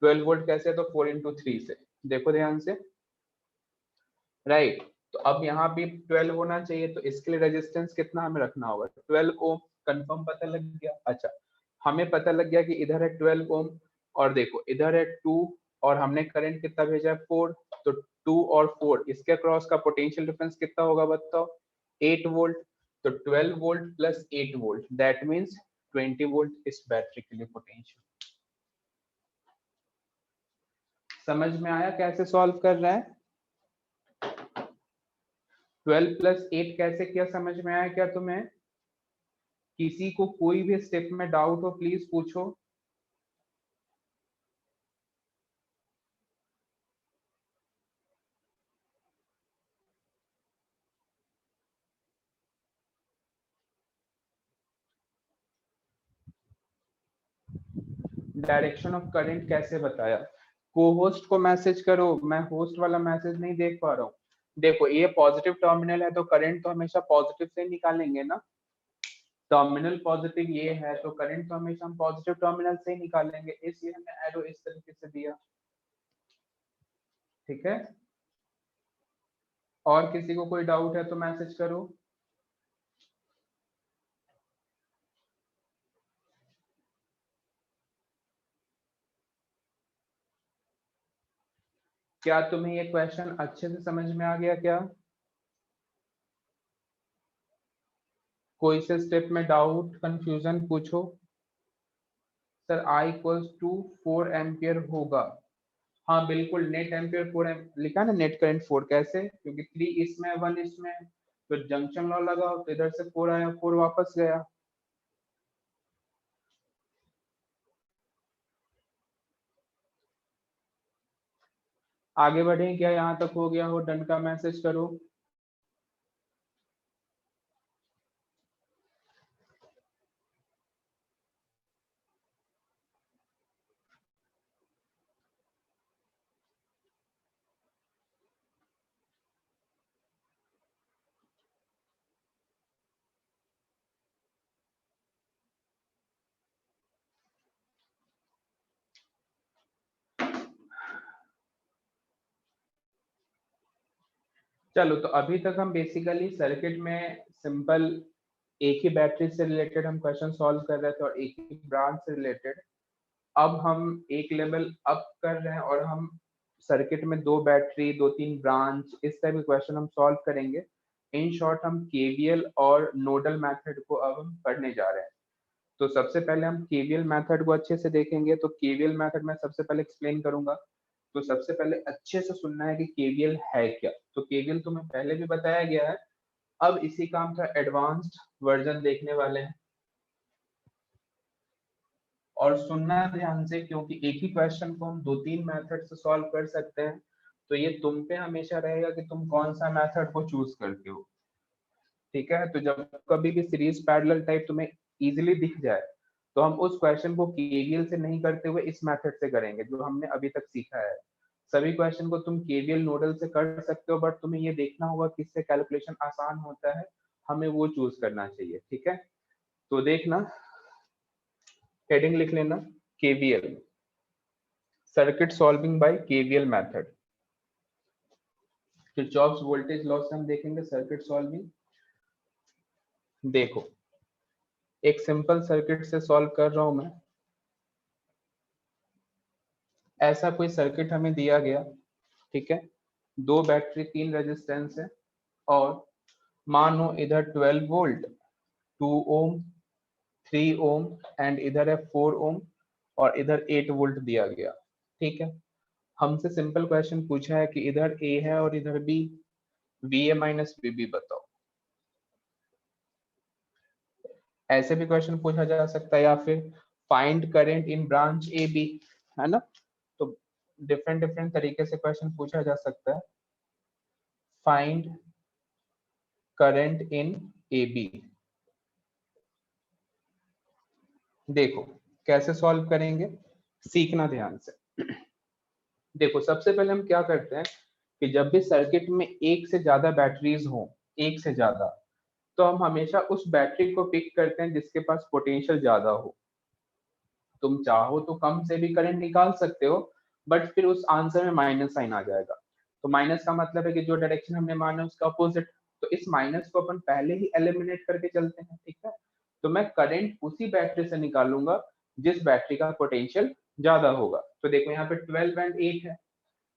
12 वोल्ट कैसे, तो 4 × 3 से, देखो ध्यान से, राइट। तो अब यहाँ भी 12 होना चाहिए, तो इसके लिए रेजिस्टेंस कितना हमें रखना होगा 12 ओम। कंफर्म पता लग गया। अच्छा, हमें पता लग गया कि इधर है 12 ओम, और देखो इधर है 2, और हमने करंट कितना भेजा है 4, तो 2 और 4 इसके क्रॉस का पोटेंशियल डिफरेंस कितना होगा बताओ 8 वोल्ट। तो 12 volt + 8 volt that means 20 volt इस बैटरी के लिए पोटेंशियल। समझ में आया कैसे सॉल्व कर रहा है? 12 + 8 कैसे किया, समझ में आया क्या तुम्हें? किसी को कोई भी स्टेप में डाउट हो प्लीज पूछो। डायरेक्शन ऑफ करंट कैसे बताया? को होस्ट को मैसेज करो, मैं होस्ट वाला मैसेज नहीं देख पा रहा हूँ। देखो ये पॉजिटिव टर्मिनल है तो करंट तो हमेशा पॉजिटिव से निकालेंगे ना, टर्मिनल पॉजिटिव ये है तो करंट तो हमेशा हम पॉजिटिव टर्मिनल से ही निकालेंगे, इसलिए हमने एरो इस तरीके से दिया। ठीक है, और किसी को कोई डाउट है तो मैसेज करो। क्या तुम्हें ये क्वेश्चन अच्छे से समझ में आ गया क्या? कोई से स्टेप में डाउट कंफ्यूजन पूछो। सर I = 4 एम्पियर होगा। हाँ बिल्कुल, नेट एम्पियर 4 लिखा ना, नेट करंट 4 कैसे, क्योंकि 3 इसमें 1 इसमें, तो जंक्शन लॉ लगाओ तो इधर से 4 आया 4 वापस गया। आगे बढ़े क्या, यहाँ तक हो गया हो डन का मैसेज करो। चलो तो अभी तक हम बेसिकली सर्किट में सिंपल एक ही बैटरी से रिलेटेड हम क्वेश्चन सॉल्व कर रहे थे और एक ही ब्रांच से रिलेटेड। अब हम एक लेवल अप कर रहे हैं और हम सर्किट में 2 बैटरी 2-3 ब्रांच इस टाइप के क्वेश्चन हम सॉल्व करेंगे। इन शॉर्ट हम केवीएल और नोडल मेथड को अब हम पढ़ने जा रहे हैं। तो सबसे पहले हम केवीएल मेथड को अच्छे से देखेंगे। तो केवीएल मेथड में सबसे पहले एक्सप्लेन करूंगा। तो सबसे पहले अच्छे से सुनना है कि केवीएल है क्या। तो केवीएल तुम्हें पहले भी बताया गया है, अब इसी का हम थोड़ा एडवांस्ड वर्जन देखने वाले हैं। और सुनना ध्यान से, क्योंकि एक ही क्वेश्चन को हम 2-3 मेथड से सॉल्व कर सकते हैं, तो ये तुम पे हमेशा रहेगा कि तुम कौन सा मेथड को चूज करते हो। ठीक है, तो जब कभी भी सीरीज पैरेलल टाइप तुम्हें इजीली दिख जाए तो हम उस क्वेश्चन को केवीएल से नहीं करते हुए इस मेथड से करेंगे जो हमने अभी तक सीखा है। सभी क्वेश्चन को तुम केवीएल नोडल से कर सकते हो, बट तुम्हें ये देखना होगा किससे कैलकुलेशन आसान होता है, हमें वो चूज करना चाहिए, ठीक है। तो देखना, हेडिंग लिख लेना KVL, circuit solving by KVL method. Kirchhoff's voltage law से हम देखेंगे सर्किट सॉल्विंग। देखो एक सिंपल सर्किट से सॉल्व कर रहा हूं मैं। ऐसा कोई सर्किट हमें दिया गया, ठीक है, 2 बैटरी 3 रेजिस्टेंस है, और मानो इधर 12 वोल्ट, 2 ओम, 3 ओम एंड इधर है 4 ओम, और इधर 8 वोल्ट दिया गया, ठीक है। हमसे सिंपल क्वेश्चन पूछा है कि इधर ए है और इधर B, V A minus V B बताओ। ऐसे भी क्वेश्चन पूछा जा सकता है, या फिर find current in branch A B, है ना। तो डिफरेंट डिफरेंट तरीके से क्वेश्चन पूछा जा सकता है। Find current in A B, देखो कैसे सॉल्व करेंगे, सीखना ध्यान से। देखो सबसे पहले हम क्या करते हैं कि जब भी सर्किट में एक से ज्यादा बैटरीज हो, एक से ज्यादा, तो हम हमेशा उस बैटरी को पिक करते हैं जिसके पास पोटेंशियल ज्यादा हो। तुम चाहो तो कम से भी करंट निकाल सकते हो, बट फिर उस आंसर में माइनस साइन आ जाएगा। तो माइनस का मतलब है कि जो डायरेक्शन हमने माना उसका अपोजिट, तो इस माइनस को अपन पहले ही एलिमिनेट करके चलते हैं, ठीक है। तो मैं करंट उसी बैटरी से निकालूंगा जिस बैटरी का पोटेंशियल ज्यादा होगा। तो देखो यहाँ पे 12 एंड 8 है,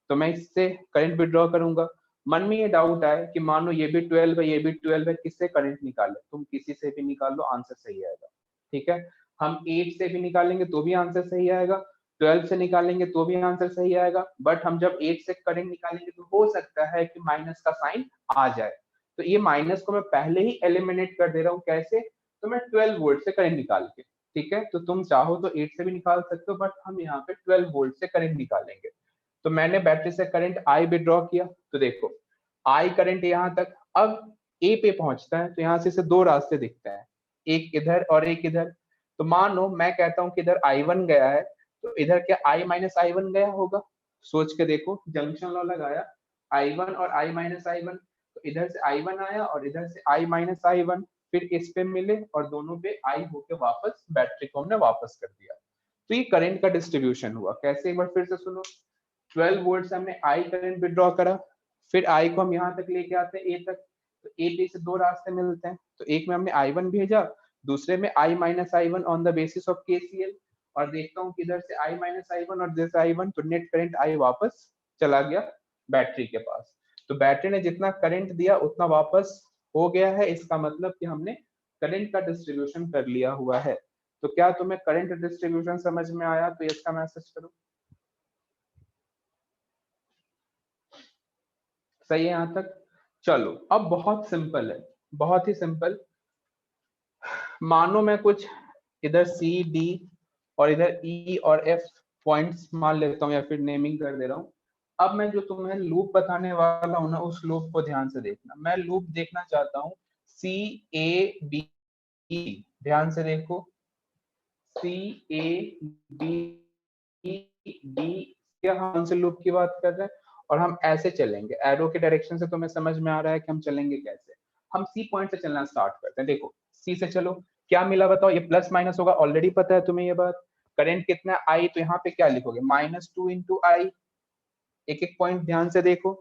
तो मैं इससे करंट विड्रॉ करूंगा। मन में ये डाउट आए कि मानो ये भी 12 है, ये भी 12 है, किससे करंट निकाले, तुम किसी से भी निकाल लो, आंसर सही आएगा, ठीक है। हम 8 से भी निकालेंगे तो भी आंसर सही आएगा, 12 से निकालेंगे तो भी आंसर सही आएगा, बट हम जब 8 से करंट निकालेंगे तो हो सकता है कि माइनस का साइन आ जाए। तो ये माइनस को मैं पहले ही एलिमिनेट कर दे रहा हूँ, कैसे, तो मैं 12 वोल्ट से करंट निकाल के, ठीक है। तो तुम चाहो तो 8 से भी निकाल सकते हो, बट हम यहाँ पे 12 वोल्ट से करंट निकालेंगे। तो मैंने बैटरी से करंट आई विड्रॉ किया, तो देखो आई करंट यहाँ तक, अब ए पे पहुंचता है, तो यहाँ से इसे 2 रास्ते दिखते हैं, एक इधर और एक इधर। तो मान लो मैं कहता हूँ कि इधर I1 गया है, तो इधर क्या I माइनस I1 गया होगा। सोच के देखो, जंक्शन लॉ लगाया, I1 और I माइनस I1, तो इधर से I1 आया और इधर से I माइनस I1, फिर इस पे मिले और दोनों पे I होके वापस बैटरी को हमने वापस कर दिया। तो ये करंट का डिस्ट्रीब्यूशन हुआ। कैसे, एक बार फिर से सुनो, 12 वोल्ट से हमने आई करंट विड्रॉ करा, फिर आई को हम यहाँ तक लेके आते हैं ए तक, तो ए बी से 2 रास्ते मिलते हैं, तो एक में हमने I1 भेजा, दूसरे में I minus I1 on the basis of KCL, और देखता हूँ कि इधर से I माइनस I1 और इधर से I1, तो नेट करंट I वापस चला गया बैटरी के पास। तो बैटरी ने जितना करंट दिया उतना वापस हो गया है, इसका मतलब कि हमने करंट का डिस्ट्रीब्यूशन कर लिया हुआ है। तो क्या तुम्हें करंट डिस्ट्रीब्यूशन समझ में आया, तो इसका मैसेज करो। सही है यहाँ तक। चलो अब बहुत सिंपल है, बहुत ही सिंपल। मानो मैं कुछ इधर सी डी और इधर ई और एफ पॉइंट्स मान लेता हूँ, या फिर नेमिंग कर दे रहा हूँ। अब मैं जो तुम्हें लूप बताने वाला हूँ ना, उस लूप को ध्यान से देखना। मैं लूप देखना चाहता हूँ सी ए बी, ध्यान से देखो, सी ए बी डी, क्या हम से लूप की बात कर रहे हैं, और हम ऐसे चलेंगे एरो के डायरेक्शन से। तुम्हें समझ में आ रहा है कि हम चलेंगे कैसे। हम सी पॉइंट से चलना स्टार्ट करते हैं। देखो सी से चलो, क्या मिला बताओ, ये प्लस माइनस होगा, ऑलरेडी पता है तुम्हें ये बात। करंट कितना है आई, तो यहाँ पे क्या लिखोगे, -2 इंटू आई। एक एक पॉइंट ध्यान से देखो।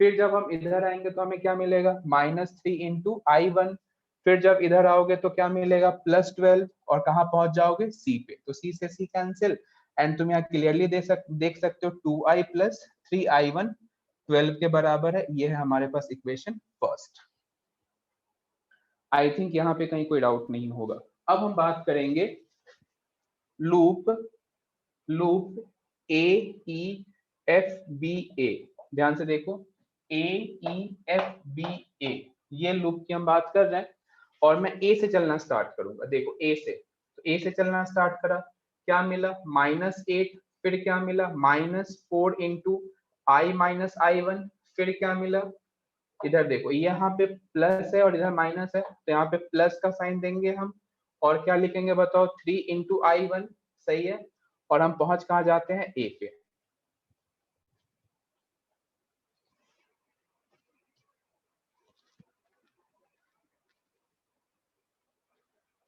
फिर जब हम इधर आएंगे तो हमें क्या मिलेगा, -3 इंटू I1। फिर जब इधर आओगे तो क्या मिलेगा, +12, और कहाँ पहुंच जाओगे, सी पे। तो सी से सी कैंसिल, एंड तुम यहाँ क्लियरली देख सकते हो 2i प्लस 3I1 12 के बराबर है। ये है हमारे पास इक्वेशन फर्स्ट। आई थिंक यहाँ पे कहीं कोई डाउट नहीं होगा। अब हम बात करेंगे loop, loop A E F B A. ध्यान से देखो, ए ई एफ बी ए, ये लूप की हम बात कर रहे हैं, और मैं ए से चलना स्टार्ट करूंगा। देखो ए से, तो ए से चलना स्टार्ट करा, क्या मिला, -8, फिर क्या मिला, -4 इंटू आई माइनस I1, फिर क्या मिला, इधर देखो यहाँ पे प्लस है और इधर माइनस है, तो यहाँ पे प्लस का साइन देंगे हम, और क्या लिखेंगे बताओ, 3 इंटू I1, सही है। और हम पहुंच कहाँ जाते हैं, ए पे।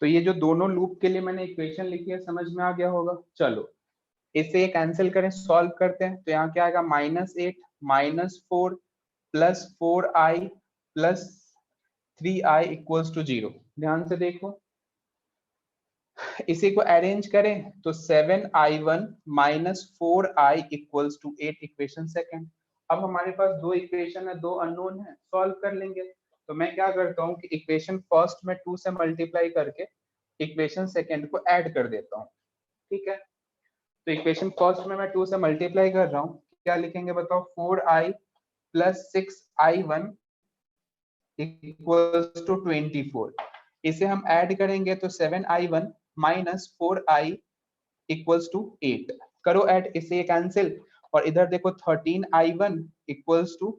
तो ये जो दोनों लूप के लिए मैंने इक्वेशन लिखी है समझ में आ गया होगा। चलो इसे कैंसिल करें, सॉल्व करते हैं। तो यहाँ क्या आएगा, -8 -4 +4i +3i इक्वल्स टू 0। ध्यान से देखो, इसी को अरेंज करें तो 7i1 -4i equals to 8, equation second. अब हमारे पास दो इक्वेशन है, दो अननोन है, सॉल्व कर लेंगे। तो मैं क्या करता हूँ कि इक्वेशन फर्स्ट में 2 से मल्टीप्लाई करके इक्वेशन सेकंड को ऐड कर देता हूँ। ठीक है, तो इक्वेशन फर्स्ट में मैं 2 से मल्टीप्लाई कर रहा हूँ, क्या लिखेंगे बताओ, 4i + 6i1 इक्वल्स टू 24। इसे हम ऐड करेंगे तो 7i1 -4i इक्वल्स टू 8। करो ऐड, इसे कैंसिल, और इधर देखो 13i1 इक्वल्स टू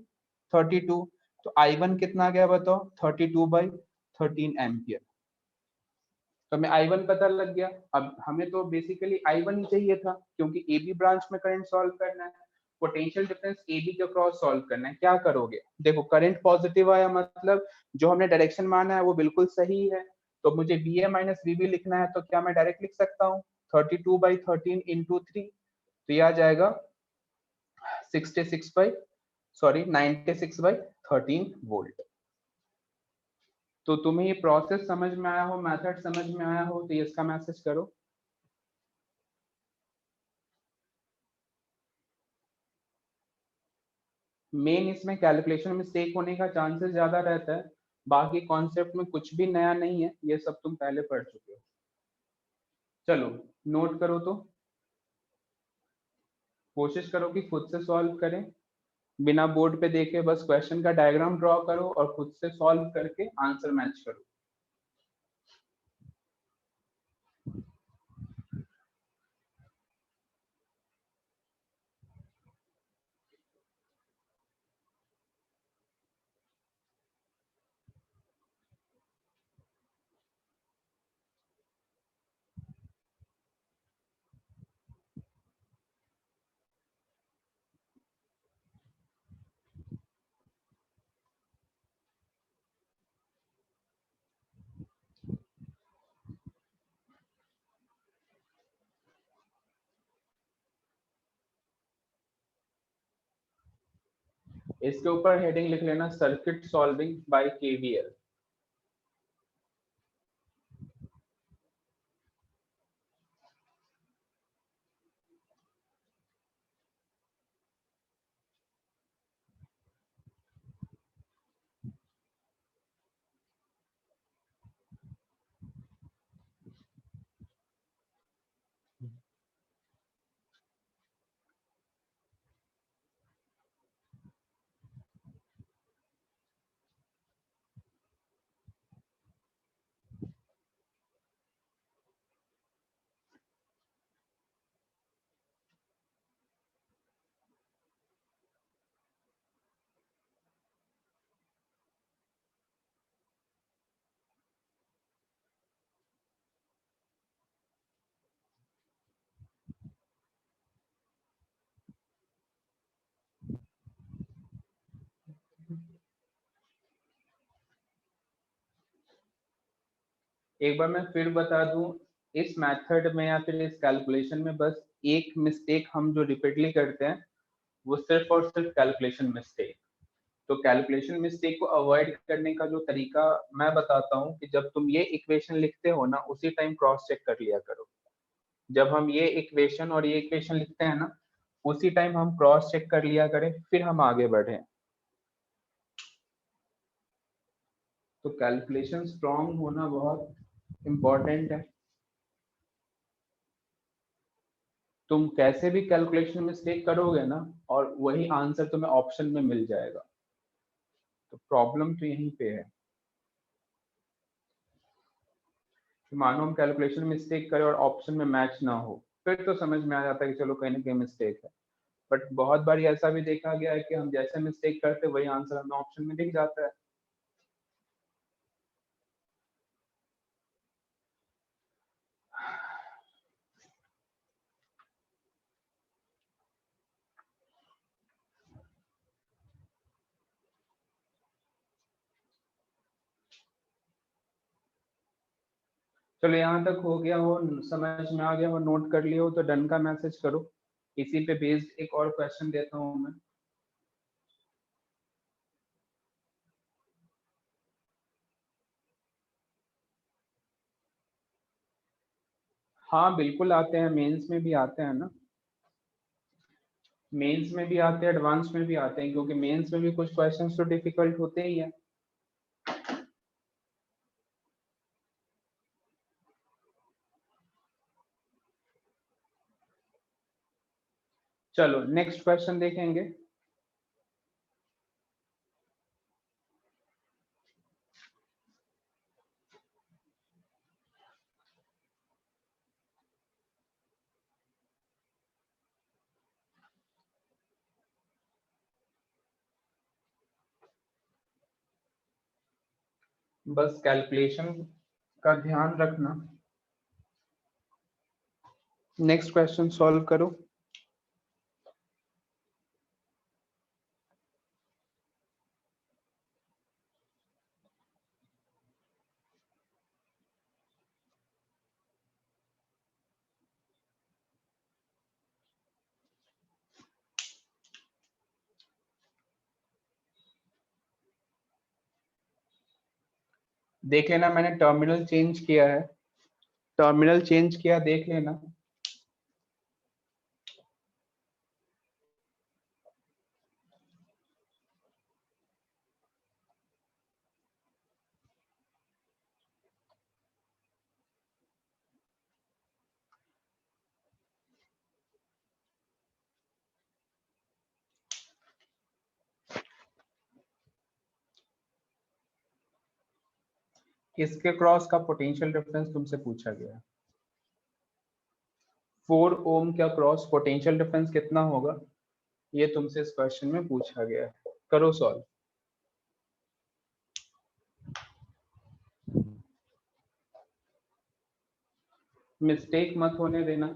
32। तो i1 कितना आ गया बताओ, 32/13 एम्पियर। तो हमें i1 पता लग गया। अब हमें तो बेसिकली i1 ही चाहिए था, क्योंकि ए बी ब्रांच में करंट सॉल्व करना है, पोटेंशियल डिफरेंस ए बी के क्रॉस सॉल्व करना है। क्या करोगे, देखो करंट पॉजिटिव आया, मतलब जो हमने डायरेक्शन माना है वो बिल्कुल सही है। तो मुझे बी ए माइनस बी बी लिखना है, तो क्या मैं डायरेक्ट लिख सकता हूँ 32/13 इंटू 3, तो यह आ जाएगा 96/13 वोल्ट। तो तुम्हें ये प्रोसेस समझ में आया हो, मेथड समझ में आया हो, तो इसका मैसेज करो। मेन इसमें कैलकुलेशन मिस्टेक होने का चांसेस ज्यादा रहता है, बाकी कॉन्सेप्ट में कुछ भी नया नहीं है, ये सब तुम पहले पढ़ चुके हो। चलो नोट करो, तो कोशिश करो कि खुद से सॉल्व करें, बिना बोर्ड पे देखे, बस क्वेश्चन का डायग्राम ड्रॉ करो और खुद से सॉल्व करके आंसर मैच करो। इसके ऊपर हेडिंग लिख लेना, सर्किट सॉल्विंग बाय केवीएल। एक बार मैं फिर बता दूं, इस मेथड में या फिर इस कैलकुलेशन में बस एक मिस्टेक हम जो रिपीटली करते हैं, वो सिर्फ और सिर्फ कैलकुलेशन मिस्टेक। तो कैलकुलेशन मिस्टेक को अवॉइड करने का जो तरीका मैं बताता हूँ कि जब तुम ये इक्वेशन लिखते हो ना, उसी टाइम क्रॉस चेक कर लिया करो। जब हम ये इक्वेशन और ये इक्वेशन लिखते हैं ना, उसी टाइम हम क्रॉस चेक कर लिया करें, फिर हम आगे बढ़े। तो कैलकुलेशन स्ट्रांग होना बहुत इम्पोर्टेंट है। तुम कैसे भी कैलकुलेशन मिस्टेक करोगे ना, और वही आंसर तुम्हें ऑप्शन में मिल जाएगा। तो प्रॉब्लम तो यहीं पे है कि मानो हम कैलकुलेशन मिस्टेक करें और ऑप्शन में मैच ना हो, फिर तो समझ में आ जाता है कि चलो कहीं ना कहीं मिस्टेक है। बट बहुत बार ऐसा भी देखा गया है कि हम जैसे मिस्टेक करते वही आंसर हमें ऑप्शन में दिख जाता है। चलो यहाँ तक हो गया हो, समझ में आ गया हो, नोट कर लिया हो तो डन का मैसेज करो। इसी पे बेस्ड एक और क्वेश्चन देता हूँ मैं। हाँ बिल्कुल आते हैं, मेंस में भी आते हैं ना। मेंस में भी आते हैं, एडवांस में भी आते हैं, क्योंकि मेंस में भी कुछ क्वेश्चंस तो डिफिकल्ट होते ही हैं। चलो नेक्स्ट क्वेश्चन देखेंगे। बस कैलकुलेशन का ध्यान रखना। नेक्स्ट क्वेश्चन सॉल्व करो। देख लेना, मैंने टर्मिनल चेंज किया है, टर्मिनल चेंज किया, देख लेना। किसके क्रॉस का पोटेंशियल डिफरेंस तुमसे पूछा गया है? 4 ओम का क्रॉस पोटेंशियल डिफरेंस कितना होगा, ये तुमसे इस क्वेश्चन में पूछा गया है। करो सॉल्व। मिस्टेक मत होने देना,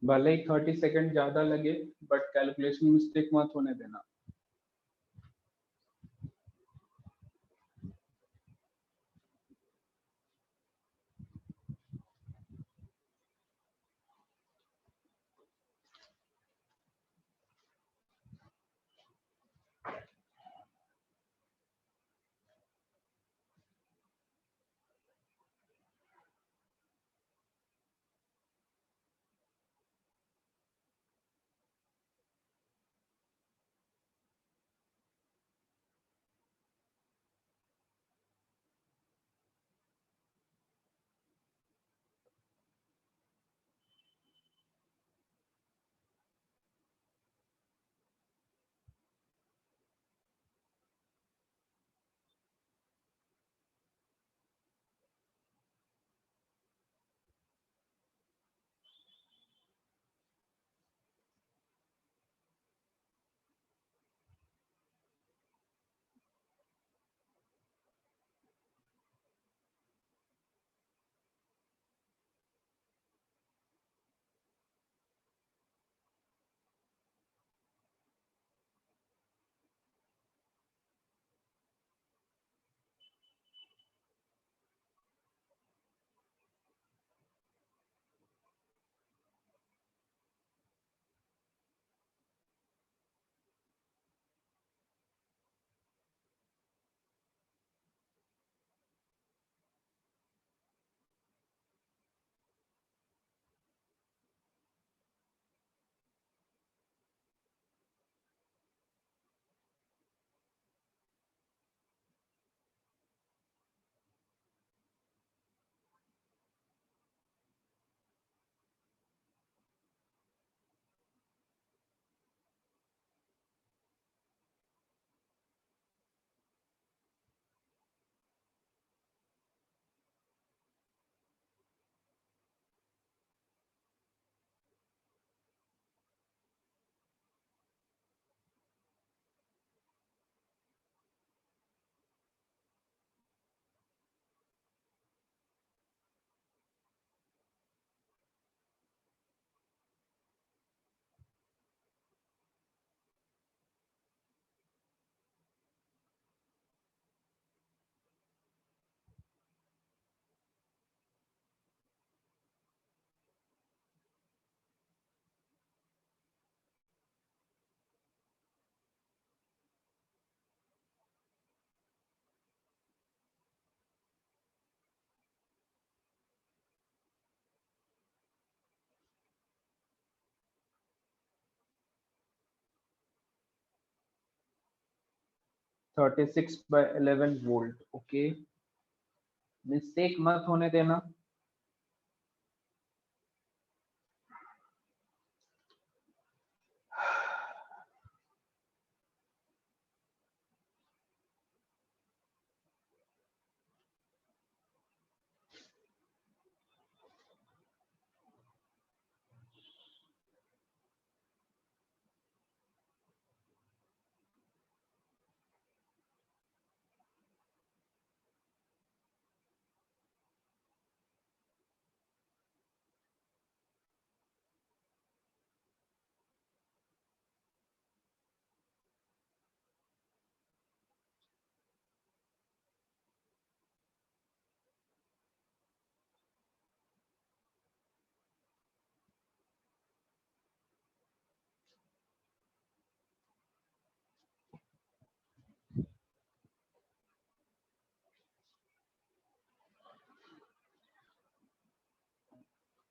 भले ही 30 सेकंड ज्यादा लगे, बट कैलकुलेशन मिस्टेक मत होने देना। 36/11 वोल्ट। ओके, मिस्टेक मत होने देना।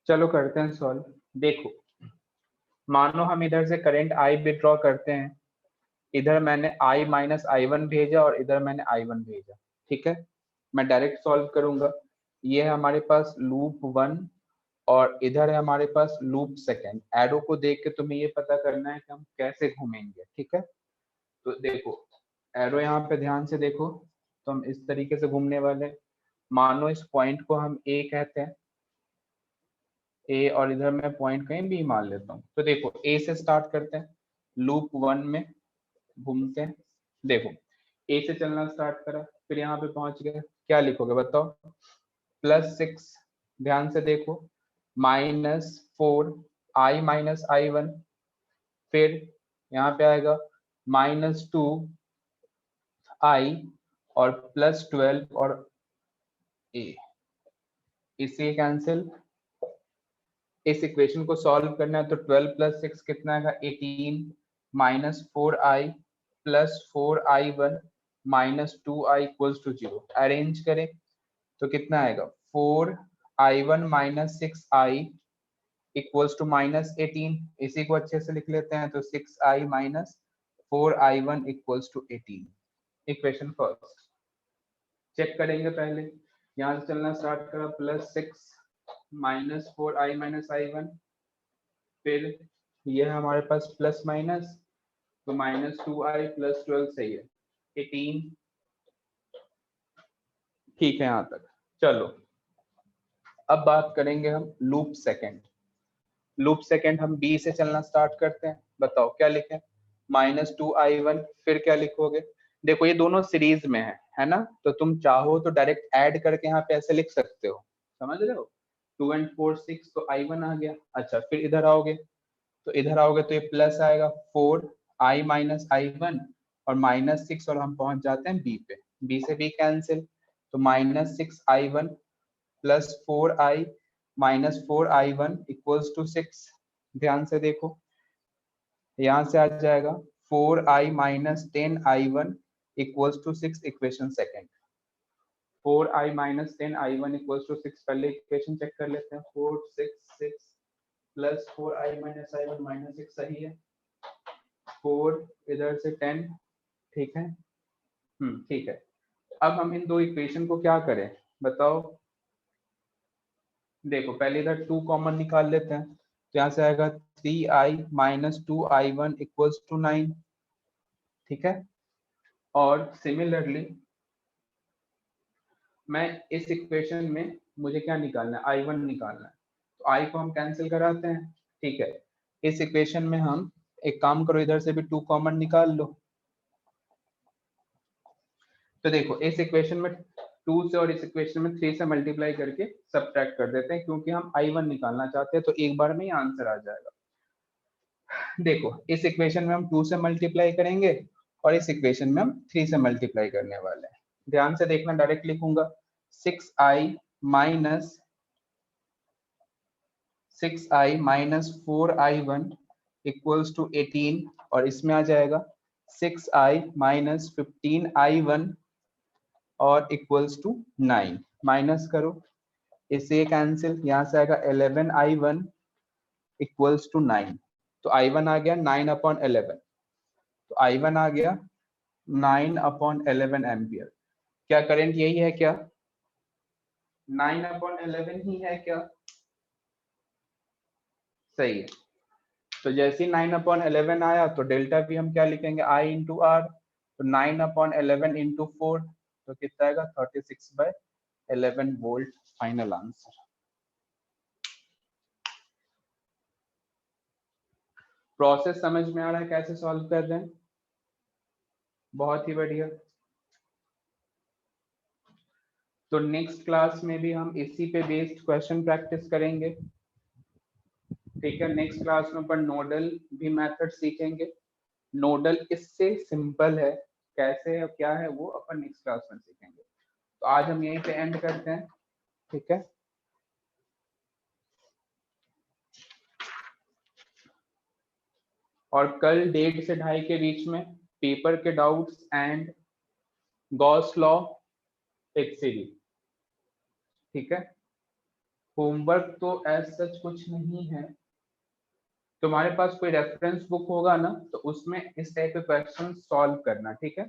चलो करते हैं सॉल्व। देखो, मानो हम इधर से करंट आई विड्रॉ करते हैं, इधर मैंने I माइनस I1 भेजा और इधर मैंने I1 भेजा। ठीक है, मैं डायरेक्ट सॉल्व करूंगा। ये है हमारे पास लूप 1 और इधर है हमारे पास लूप सेकंड। एरो को देख के तुम्हें ये पता करना है कि हम कैसे घूमेंगे। ठीक है, तो देखो एरो यहाँ पे ध्यान से देखो, तो हम इस तरीके से घूमने वाले हैं। मानो इस पॉइंट को हम ए कहते हैं, ए, और इधर मैं पॉइंट कहीं बी मान लेता हूँ। तो देखो ए से स्टार्ट करते हैं, लूप 1 में घूमते हैं। देखो ए से चलना स्टार्ट करा, फिर यहाँ पे पहुंच गए, क्या लिखोगे बताओ? +6, ध्यान से देखो, -4 I माइनस I1, फिर यहाँ पे आएगा -2 I और +12 और A, इससे कैंसिल। इस इक्वेशन को सॉल्व करना है तो 12 + 6 कितना आएगा? 18, -4I + 4I1 -2I = 0। अरेंज करें तो कितना आएगा? 4I1 - 6I = -18। इसी को अच्छे से लिख लेते हैं, तो 6I - 4I1 = 18। Equation first check करेंगे। पहले यहाँ से चलना स्टार्ट करा, +6 -4I - I1, फिर ये है हमारे पास प्लस माइनस, तो -2I + 12 सही है, 18। ठीक है यहाँ तक। चलो अब बात करेंगे हम लूप सेकंड। लूप सेकंड हम बी से चलना स्टार्ट करते हैं। बताओ क्या लिखें? -2I1, फिर क्या लिखोगे? देखो ये दोनों सीरीज में है ना, तो तुम चाहो तो डायरेक्ट ऐड करके यहाँ पे ऐसे लिख सकते हो, समझ रहे हो? 2 and 4 6, तो I1 आ गया। अच्छा, फिर इधर आओगे, तो इधर आओगे तो ये प्लस आएगा 4I - I1 और -6, और हम पहुंच जाते हैं बी पे। बी से बी कैंसिल, तो -6I1 + 4I - 4I1 = 6। ध्यान से देखो, यहाँ से आ जाएगा 4I - 10I1 = 6, equation second. 4I - 10I1 = 6, पहले इक्वेशन चेक कर लेते हैं। 4 6 6 + 4I - I1 - 6 सही है। 4 इधर से 10, ठीक है। ठीक है। अब हम इन दो इक्वेशन को क्या करें बताओ? देखो पहले इधर 2 कॉमन निकाल लेते हैं, तो यहाँ से आएगा 3I - 2I1 = 9। ठीक है, और सिमिलरली मैं इस इक्वेशन में मुझे क्या निकालना है? I1 निकालना है, तो I को हम कैंसिल कराते हैं। ठीक है, इस इक्वेशन में हम एक काम करो, इधर से भी 2 कॉमन निकाल लो। तो देखो इस इक्वेशन में 2 से और इस इक्वेशन में 3 से मल्टीप्लाई करके सब्ट्रैक्ट कर देते हैं, क्योंकि हम I1 निकालना चाहते हैं, तो एक बार में ही आंसर आ जाएगा। देखो इस इक्वेशन में हम 2 से मल्टीप्लाई करेंगे और इस इक्वेशन में हम 3 से मल्टीप्लाई करने वाले हैं। ध्यान से देखना, डायरेक्ट लिखूंगा 6I - 4I1 = 18, और इसमें आ जाएगा 6I - 15I1 और = 9। माइनस करो, इससे कैंसिल, यहाँ से आएगा 11I1 = 9, तो I1 आ गया 9/11, तो I1 आ गया 9/11 एम्पियर। क्या करंट यही है क्या? 9/11 ही है क्या? सही है। तो जैसे ही 9/11 आया तो डेल्टा भी हम क्या लिखेंगे, आई इंटू आर। तो 9/11 इंटू 4 तो कितना आएगा, 36/11 वोल्ट। Final answer. प्रोसेस समझ में आ रहा है कैसे सॉल्व कर रहे हैं? बहुत ही बढ़िया। तो नेक्स्ट क्लास में भी हम इसी पे बेस्ड क्वेश्चन प्रैक्टिस करेंगे। ठीक है, नेक्स्ट क्लास में अपन नोडल भी मेथड सीखेंगे। नोडल इससे सिंपल है, कैसे है क्या है वो अपन नेक्स्ट क्लास में सीखेंगे। तो आज हम यहीं पे एंड करते हैं। ठीक है, और कल 1:30 से 2:30 के बीच में पेपर के doubts and Gauss law HCV। ठीक है, होमवर्क तो एज सच कुछ नहीं है। तुम्हारे पास कोई रेफरेंस बुक होगा ना, तो उसमें इस टाइप के क्वेश्चन सॉल्व करना। ठीक है,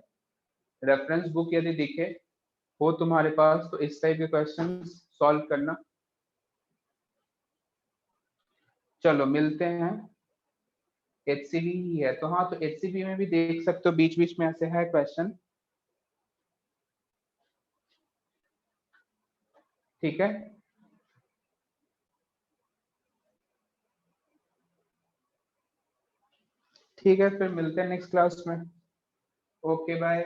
रेफरेंस बुक यदि दिखे हो तुम्हारे पास तो इस टाइप के क्वेश्चन सॉल्व करना। चलो मिलते हैं। HCV ही है तो हाँ, तो HCV में भी देख सकते हो बीच बीच में ऐसे है क्वेश्चन। ठीक है, ठीक है, फिर मिलते हैं नेक्स्ट क्लास में। Okay bye.